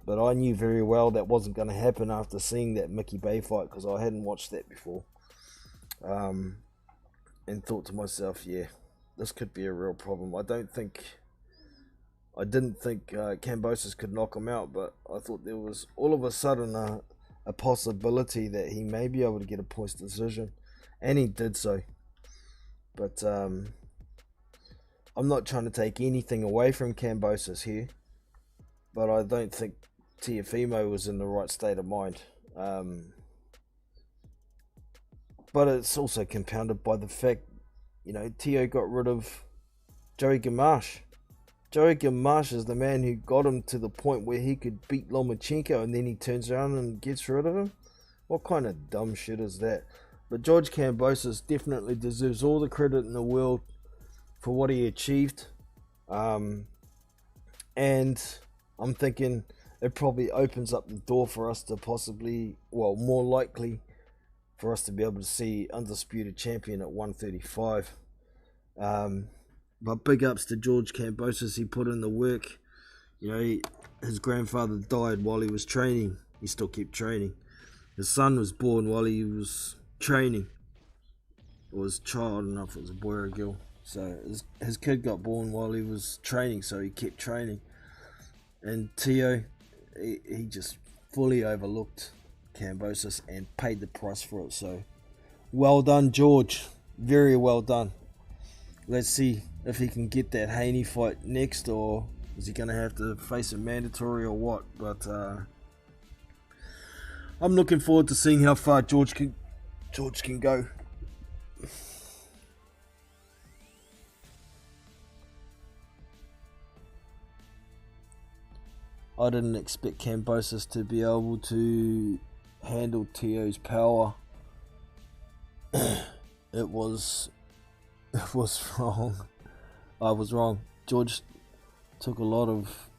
A: But I knew very well that wasn't going to happen after seeing that Mickey Bay fight, because I hadn't watched that before. And thought to myself, yeah, this could be a real problem. I didn't think Kambosos could knock him out, but I thought there was all of a sudden a possibility that he may be able to get a points decision, and he did so. But I'm not trying to take anything away from Kambosos here, but I don't think Teofimo was in the right state of mind. But it's also compounded by the fact, Teo got rid of Joey Gamache. Joey Gamache is the man who got him to the point where he could beat Lomachenko, and then he turns around and gets rid of him. What kind of dumb shit is that? But George Kambosos definitely deserves all the credit in the world for what he achieved. And I'm thinking it probably opens up the door for us to possibly, more likely for us to be able to see undisputed champion at 135. But big ups to George Kambosos. He put in the work. His grandfather died while he was training. He still kept training. His son was born while he was training. or his child, I don't know if it was a boy or a girl. So his kid got born while he was training, so he kept training. And Tio, he just fully overlooked Kambosos and paid the price for it. So well done, George. Very well done. Let's see if he can get that Haney fight next, or is he going to have to face a mandatory or what? But I'm looking forward to seeing how far George can go. I didn't expect Kambosos to be able to handle Tio's power. It was wrong. I was wrong. George took a lot of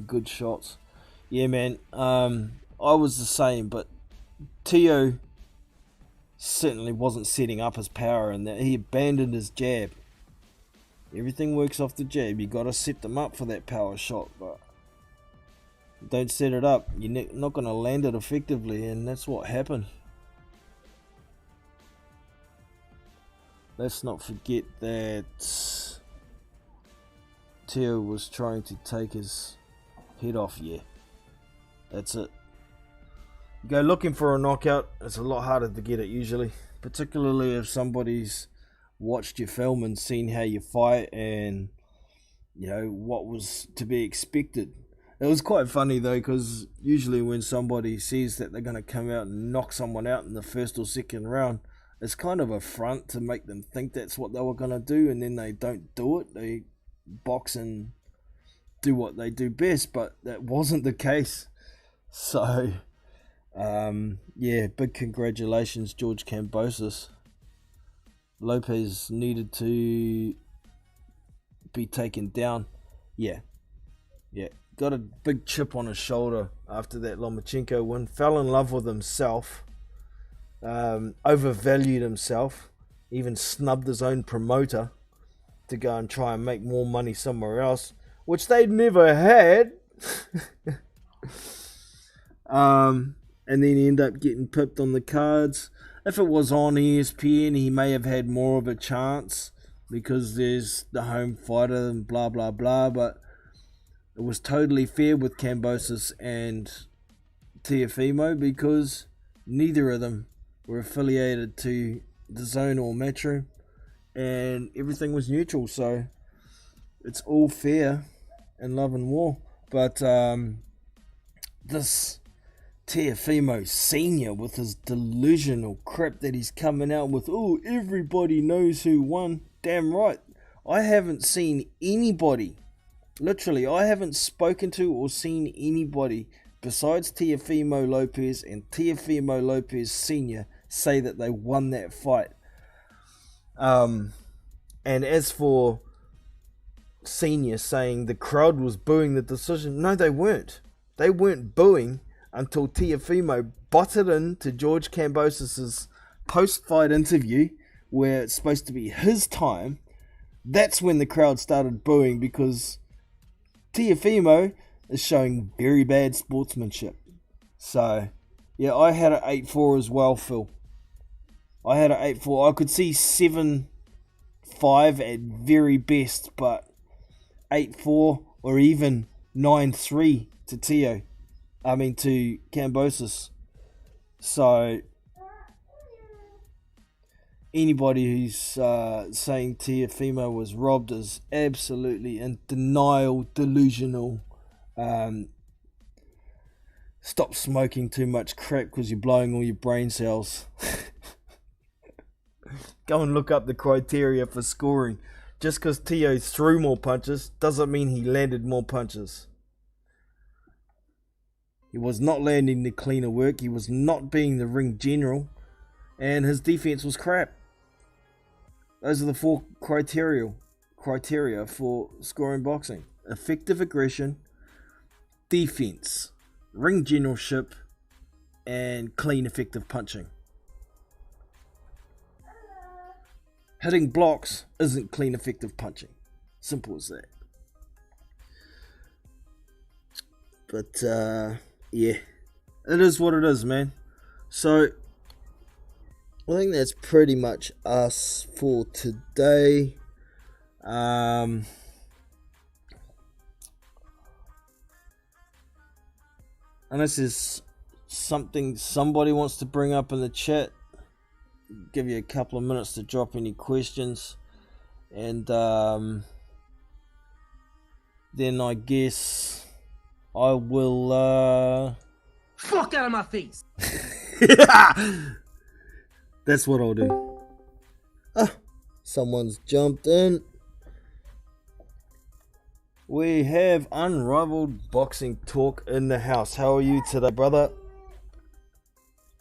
A: good shots. Yeah, man. I was the same, but Tio certainly wasn't setting up his power, and that he abandoned his jab. Everything works off the jab. You got to set them up for that power shot, but don't set it up, you're not going to land it effectively, and that's what happened. Let's not forget that Tio was trying to take his head off. Yeah, that's it. You go looking for a knockout, it's a lot harder to get it usually, particularly if somebody's watched your film and seen how you fight and you know what was to be expected. It was quite funny though, because usually when somebody says that they're going to come out and knock someone out in the first or second round, it's kind of a front to make them think that's what they were going to do, and then they don't do it. They box and do what they do best, but that wasn't the case. So, yeah, big congratulations, George Kambosos. Lopez needed to be taken down. Yeah. Got a big chip on his shoulder after that Lomachenko win. Fell in love with himself. Overvalued himself. Even snubbed his own promoter to go and try and make more money somewhere else, which they'd never had. And then he ended up getting pipped on the cards. If it was on ESPN, he may have had more of a chance because there's the home fighter and blah blah blah, but it was totally fair with Kambosos and Teofimo because neither of them were affiliated to the Zone or Metro, and everything was neutral, so it's all fair in love and war. But this Teofimo Senior with his delusional crap that he's coming out with, oh, everybody knows who won. Damn right. I haven't seen anybody, literally, I haven't spoken to or seen anybody besides Teofimo Lopez and Teofimo Lopez Senior say that they won that fight. And as for Senior saying the crowd was booing the decision, no, they weren't. They weren't booing until Teofimo butted into George Kambosos' post-fight interview where it's supposed to be his time. That's when the crowd started booing because Teofimo is showing very bad sportsmanship. So, yeah, I had an 8-4 as well, Phil. I had an 8-4. I could see 7-5 at very best, but 8-4 or even 9-3 to to Kambosos. So, anybody who's saying Teofimo was robbed is absolutely in denial, delusional. Stop smoking too much crack because you're blowing all your brain cells. Go and look up the criteria for scoring. Just because Tio threw more punches doesn't mean he landed more punches. He was not landing the cleaner work. He was not being the ring general. And his defense was crap. Those are the 4 criteria for scoring boxing. Effective aggression, defense, ring generalship, and clean, effective punching. Hitting blocks isn't clean, effective punching. Simple as that. But, yeah. It is what it is, man. So, I think that's pretty much us for today. Unless there's something somebody wants to bring up in the chat, give you a couple of minutes to drop any questions, and then I guess I will
D: fuck out of my face.
A: That's what I'll do. Someone's jumped in. We have Unrivaled Boxing Talk in the house. How are you today, brother?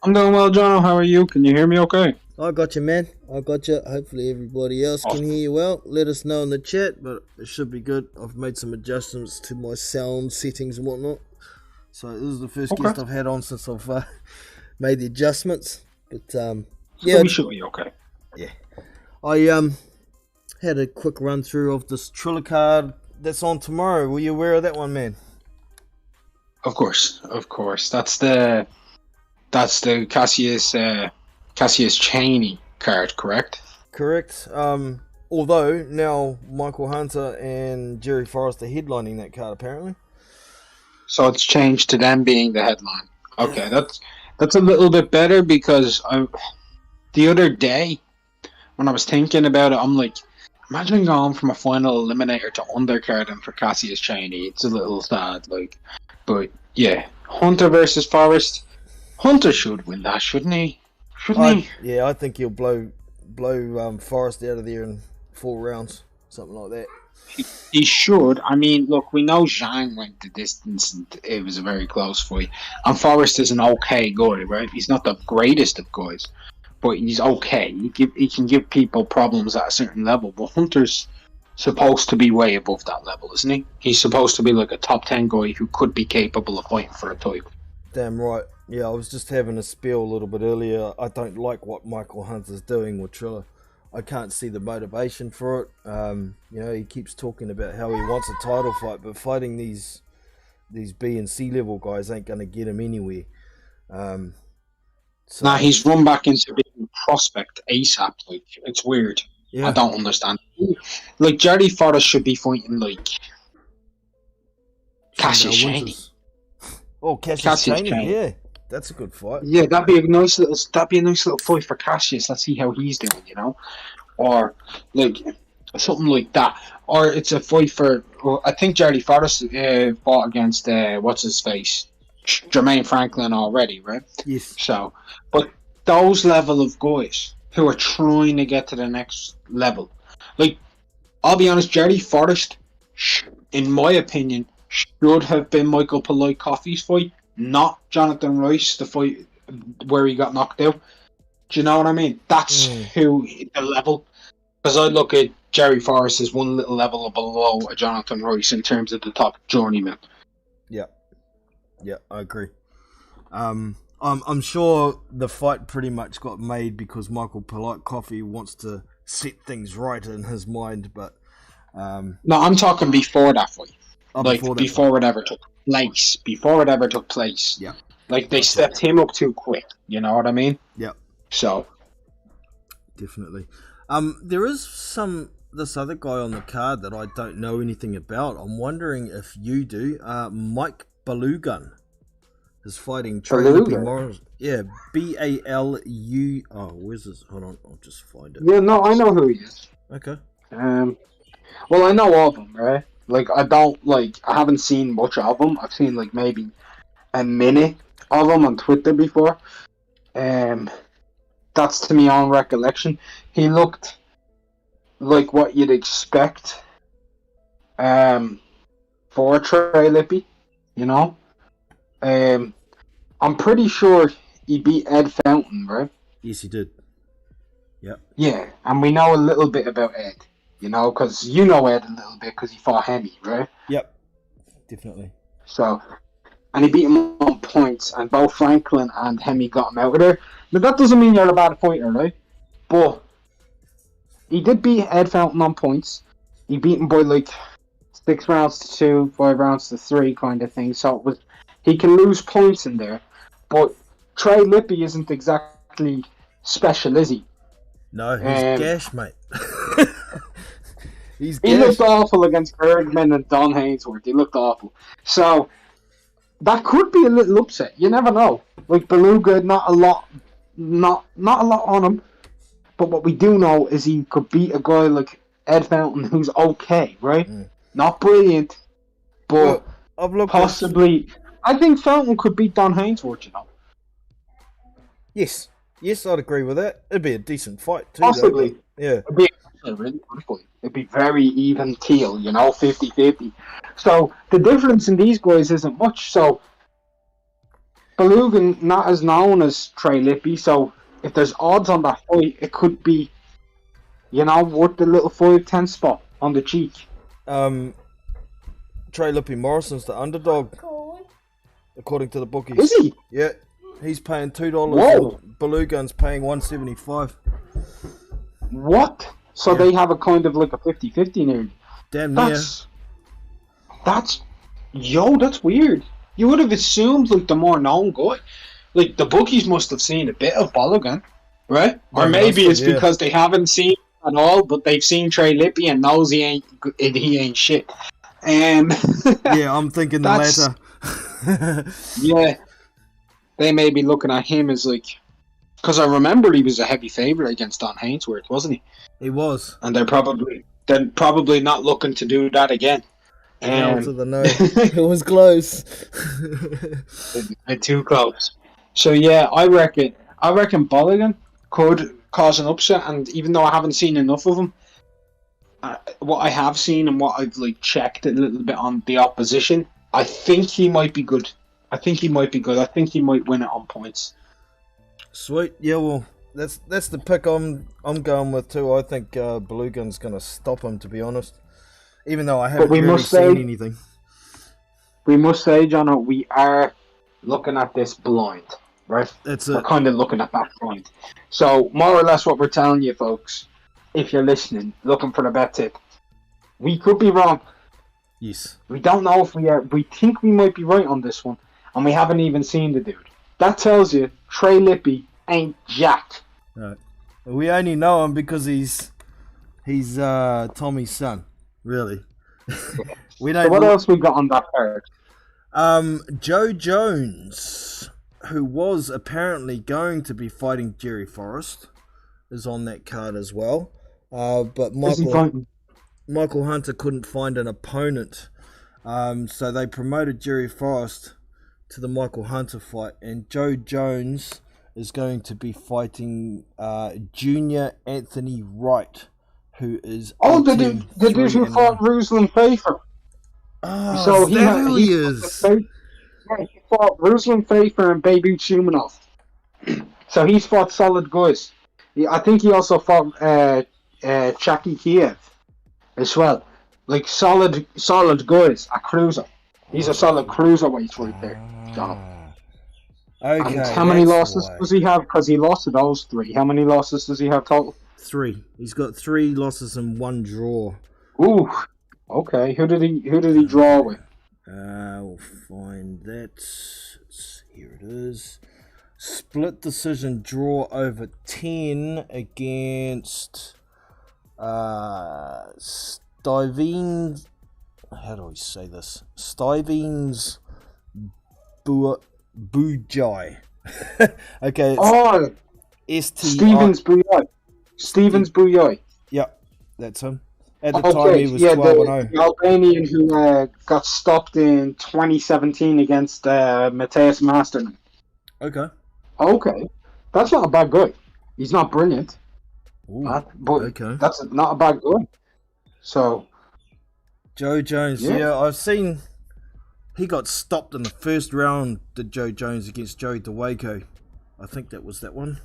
E: I'm doing well, Jono. How are you? Can you hear me okay?
A: I got you, man. I got you. Hopefully everybody else can hear you well. Let us know in the chat, but it should be good. I've made some adjustments to my sound settings and whatnot. So this is the first guest I've had on since I've made the adjustments. But yeah,
E: we should be okay.
A: Yeah, I had a quick run through of this Triller card that's on tomorrow. Were you aware of that one, man?
E: Of course. That's the Cassius Chaney card, correct?
A: Correct. Although now Micheal Hunter and Jerry Forrest are headlining that card, apparently.
E: So it's changed to them being the headline. Okay, that's a little bit better because the other day when I was thinking about it, I'm like, imagine going from a final eliminator to undercarding for Cassius Chaney. It's a little sad, like, but yeah, Hunter versus Forrest. Hunter should win that, shouldn't he?
A: Yeah, I think he'll blow Forrest out of there in 4 rounds, something like that.
E: He should. I mean, look, we know Zhang went the distance and it was a very close fight. And Forrest is an okay guy, right? He's not the greatest of guys, but he's okay. He can give people problems at a certain level, but Hunter's supposed to be way above that level, isn't he? He's supposed to be like a top 10 guy who could be capable of fighting for a title. Damn
A: right. Yeah, I was just having a spiel a little bit earlier. I don't like what Micheal Hunter's doing with Triller. I can't see the motivation for it. He keeps talking about how he wants a title fight, but fighting these B and C level guys ain't going to get him anywhere.
E: He's run back into being a prospect ASAP. Like, it's weird. Yeah. I don't understand. Like, Jerry Forrest should be fighting like Cassius Chaney.
A: Oh, Cassius Chaney, yeah. That's a good fight.
E: Yeah, that'd be a nice little fight for Cassius. Let's see how he's doing, or like something like that. Or it's a fight for. Well, I think Jerry Forrest fought against what's his face, Jermaine Franklin already, right?
A: Yes.
E: So, but those level of guys who are trying to get to the next level, like, I'll be honest, Jerry Forrest, in my opinion, should have been Michael Polite Coffey's fight. Not Jonathan Rice, the fight where he got knocked out. Do you know what I mean? That's who the level. Because I look at Jerry Forrest as one little level below a Jonathan Rice in terms of the top journeyman.
A: Yeah, I agree. I'm sure the fight pretty much got made because Michael Polite Coffey wants to set things right in his mind, but
E: no, I'm talking before that fight. Before it ever took place.
A: Yeah.
E: Like, they stepped him up too quick. You know what I mean?
A: Yeah.
E: So.
A: Definitely. There is this other guy on the card that I don't know anything about. I'm wondering if you do. Mike Balugun is fighting Trey Lippy Morrison. Yeah, Balu. Oh, where's this? Hold on, I'll just find it.
E: Yeah, no, I know who he is.
A: Okay.
E: Well, I know of him, right? Like, I haven't seen much of him. I've seen, like, maybe a minute of him on Twitter before. That's to my own recollection. He looked like what you'd expect for Trey Lippy, I'm pretty sure he beat Ed Fountain, right?
A: Yes, he did. Yep.
E: Yeah, and we know a little bit about Ed. Because you know Ed a little bit because he fought Hemi, right?
A: Yep, definitely.
E: So, and he beat him on points, and both Franklin and Hemi got him out of there. Now, that doesn't mean you're a bad fighter, right? But he did beat Ed Fountain on points. He beat him by, 6 rounds to 2, 5 rounds to 3 kind of thing. So, he can lose points in there. But Trey Lippy isn't exactly special, is he?
A: No, he's gash, mate. He's
E: He
A: gash.
E: looked awful against Bergman and Don Hainsworth. He looked awful. So that could be a little upset. You never know. Like Beluga, not a lot on him. But what we do know is he could beat a guy like Ed Fountain, who's okay, right? Not brilliant, but possibly. I think Fountain could beat Don Hainsworth, you know.
A: Yes, I'd agree with that. It'd be a decent fight too.
E: Possibly.
A: Though. Yeah.
E: It'd be really good fight. It'd be very even keel, you know, 50-50. So the difference in these guys isn't much. So Beluga not as known as Trey Lippy, so if there's odds on that fight, it could be, you know, worth the little 5-10 spot on the cheek.
A: Trey Lippy Morrison's the underdog, according to the bookies.
E: Is he?
A: Yeah, he's paying $2.
E: Whoa.
A: Beluga's paying $1.75.
E: What? So
A: Yeah.
E: they have a kind of like a 50-50 nearly.
A: Damn near.
E: That's weird. You would have assumed like the more known guy. Like the bookies must have seen a bit of Balogun, right? Or
A: Yeah,
E: maybe it's
A: yeah.
E: because they haven't seen at all, but they've seen Trey Lippy and knows he ain't shit.
A: Yeah, I'm thinking the latter.
E: Yeah, they may be looking at him as like, because I remember he was a heavy favourite against Don Hainsworth, wasn't he?
A: He was.
E: And they're probably not looking to do that again.
A: Hell to the no. It was close.
E: Bit too close. So yeah, I reckon Balogun could cause an upset, and even though I haven't seen enough of him, what I have seen and what I've like checked a little bit on the opposition, I think he might be good. I think he might win it on points.
A: Sweet. Yeah, well, that's the pick I'm going with too. I think Beluga's going to stop him, to be honest. Even though I haven't really seen anything.
E: We must say, John, we are looking at this blind, right? We're kind of looking at that blind. So, more or less what we're telling you, folks, if you're listening, looking for the bet tip, we could be wrong.
A: Yes.
E: We don't know if we are. We think we might be right on this one, and we haven't even seen the dude. That tells you Trey Lippy ain't jack.
A: Right. We only know him because he's Tommy's son. Really. We don't.
E: So what else we got on that card?
A: Joe Jones, who was apparently going to be fighting Jerry Forrest, is on that card as well. But Micheal Hunter couldn't find an opponent, so they promoted Jerry Forrest to the Micheal Hunter fight, and Joe Jones is going to be fighting Junior Anthony Wright, who is
E: the dude who fought Ruslan Fafer.
A: Oh,
E: so
A: he is.
E: He fought Ruslan Fafer and Beirut Shumanov. So he's fought solid guys. I think he also fought Chaki Kiev as well. Like solid guys at cruiser. He's a solid cruiserweight right there, John.
A: Okay.
E: And how many losses does he have? Because he lost to those 3. How many losses does he have total?
A: 3. He's got 3 losses and 1 draw.
E: Ooh. Okay. Who did he draw with?
A: We'll find that. Here it is. Split decision draw over 10 against Stuyvesant. How do I say this? Stuyvesant Bujai. Okay.
E: Stevens Bujai.
A: Yep, that's him. At the time, he was 12-0.
E: The Albanian who got stopped in 2017 against Matthias Masterman.
A: Okay.
E: That's not a bad guy. He's not brilliant.
A: Ooh,
E: but that's not a bad guy. So,
A: Joe Jones, yeah, I've seen he got stopped in the first round, did Joe Jones against Joey DeWaco. I think that was that one.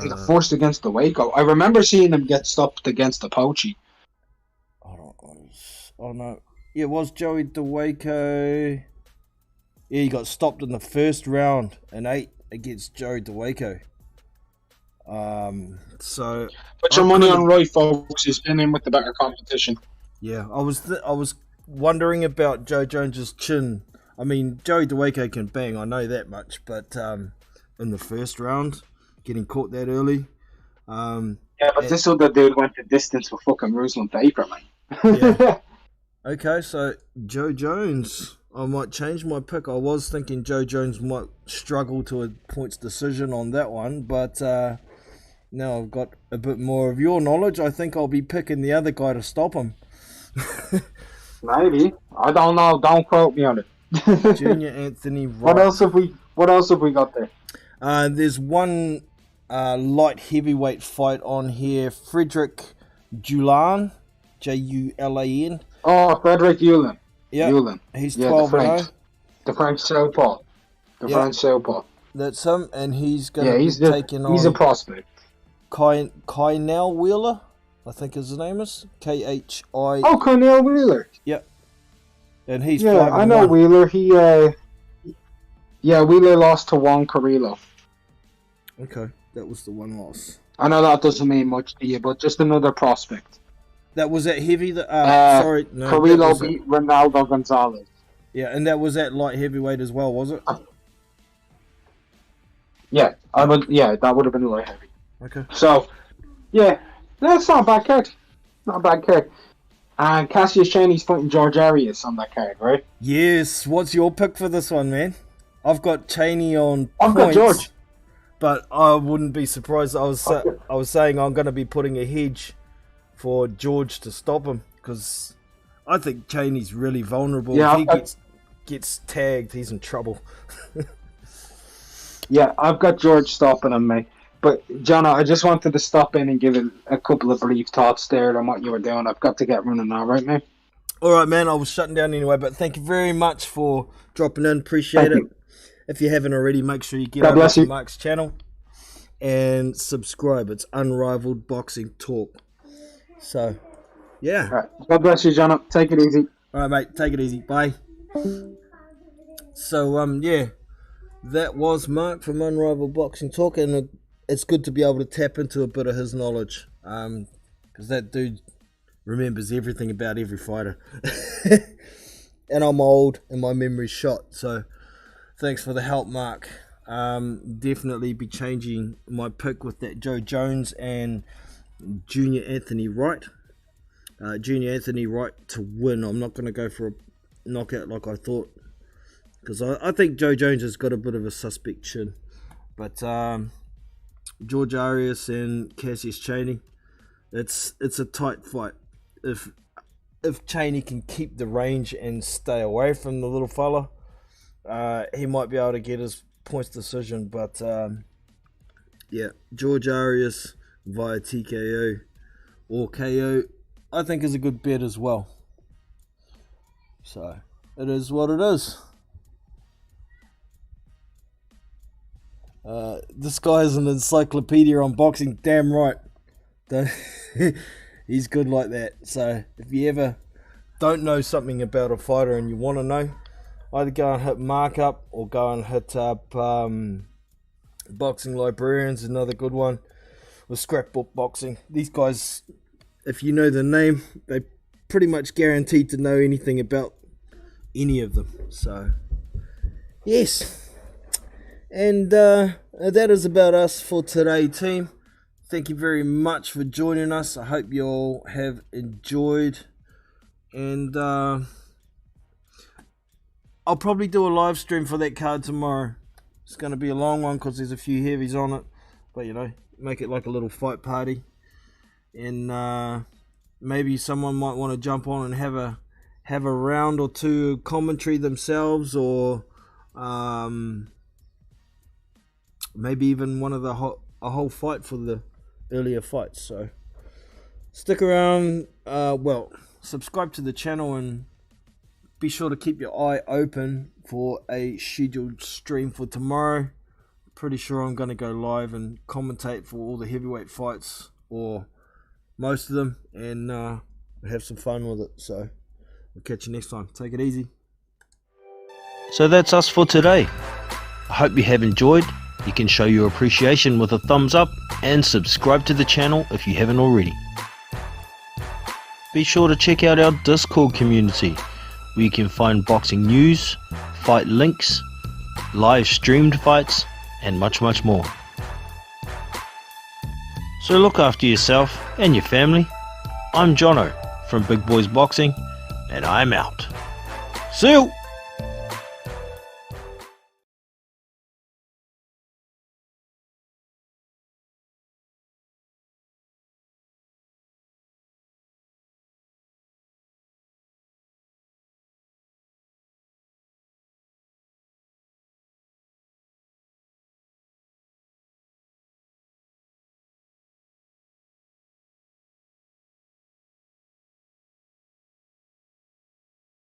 E: He got forced against DeWaco. I remember seeing him get stopped against Apochi.
A: Oh no. Yeah, it was Joey DeWaco. Yeah, he got stopped in the first round and 8 against Joey DeWaco. So
E: put your money on Roy, folks. He's been in with the better competition.
A: Yeah, I was wondering about Joe Jones's chin. I mean, Joey DeWaco can bang, I know that much, but in the first round, getting caught that early.
E: Yeah, but this other dude went the distance for fucking Ruslan Vapor, man.
A: Yeah. Okay, so Joe Jones. I might change my pick. I was thinking Joe Jones might struggle to a points decision on that one, but now I've got a bit more of your knowledge. I think I'll be picking the other guy to stop him.
E: Maybe. I don't know. Don't quote me on it.
A: Junior Anthony Wright.
E: What else have we got there?
A: There's one light heavyweight fight on here. Frederick Julan, Julan.
E: Oh, Frederick Julan.
A: Yeah,
E: Julan.
A: He's 12-0.
E: The French southpaw. French southpaw.
A: That's him, and he's going to be taking on...
E: He's a prospect.
A: Kynell Wheeler, I think his name is. Khi.
E: Oh, Kynell Wheeler.
A: Yep. And he's
E: 5-1. I know Wheeler. Wheeler lost to Juan Carrillo.
A: Okay, that was the one loss.
E: I know that doesn't mean much to you, but just another prospect.
A: That was at heavy.
E: Carrillo beat Ronaldo Gonzalez.
A: Yeah, and that was at light heavyweight as well, was it?
E: Yeah, that would have been light heavy.
A: Okay.
E: So, yeah, that's not a bad card. Not a bad card. And Cassius Chaney's fighting George Arias on that card, right?
A: Yes. What's your pick for this one, man? I've got Chaney on
E: I've
A: points,
E: got George.
A: But I wouldn't be surprised. I was saying I'm going to be putting a hedge for George to stop him because I think Chaney's really vulnerable.
E: Yeah,
A: if he gets tagged, he's in trouble.
E: Yeah, I've got George stopping him, mate. But, John, I just wanted to stop in and give it a couple of brief thoughts there on what you were doing. I've got to get running now, right, mate?
A: All right, man. I was shutting down anyway, but thank you very much for dropping in. Appreciate it. If you haven't already, make sure you get over to Mark's channel and subscribe. It's Unrivaled Boxing Talk. So, yeah.
E: All right. God bless you, John. Take it easy.
A: All right, mate. Take it easy. Bye. So, yeah. That was Mark from Unrivaled Boxing Talk, and it's good to be able to tap into a bit of his knowledge, because that dude remembers everything about every fighter. And I'm old, and my memory's shot, so thanks for the help, Mark. Definitely be changing my pick with that Joe Jones and Junior Anthony Wright. Junior Anthony Wright to win. I'm not going to go for a knockout like I thought, because I think Joe Jones has got a bit of a suspect chin. But George Arias and Cassius Chaney, it's a tight fight. If Chaney can keep the range and stay away from the little fella, he might be able to get his points decision. But yeah, George Arias via TKO or KO, I think is a good bet as well. So it is what it is. This guy is an encyclopedia on boxing, damn right. He's good like that. So if you ever don't know something about a fighter and you want to know, either go and hit Mark up or go and hit up Boxing Librarians, another good one, or Scrapbook Boxing. These guys, if you know the name, they pretty much guaranteed to know anything about any of them. So yes. And that is about us for today, team. Thank you very much for joining us. I hope you all have enjoyed. And I'll probably do a live stream for that card tomorrow. It's going to be a long one because there's a few heavies on it. But, you know, make it like a little fight party. And maybe someone might want to jump on and have a round or two commentary themselves, or maybe even one of a whole fight for the earlier fights. So stick around. Subscribe to the channel and be sure to keep your eye open for a scheduled stream for tomorrow. Pretty sure I'm going to go live and commentate for all the heavyweight fights, or most of them, and have some fun with it. So we'll catch you next time. Take it easy. So that's us for today. I hope you have enjoyed. You can show your appreciation with a thumbs up and subscribe to the channel if you haven't already. Be sure to check out our Discord community, where you can find boxing news, fight links, live streamed fights, and much more. So look after yourself and your family. I'm Jono from Big Boys Boxing, and I'm out. See you!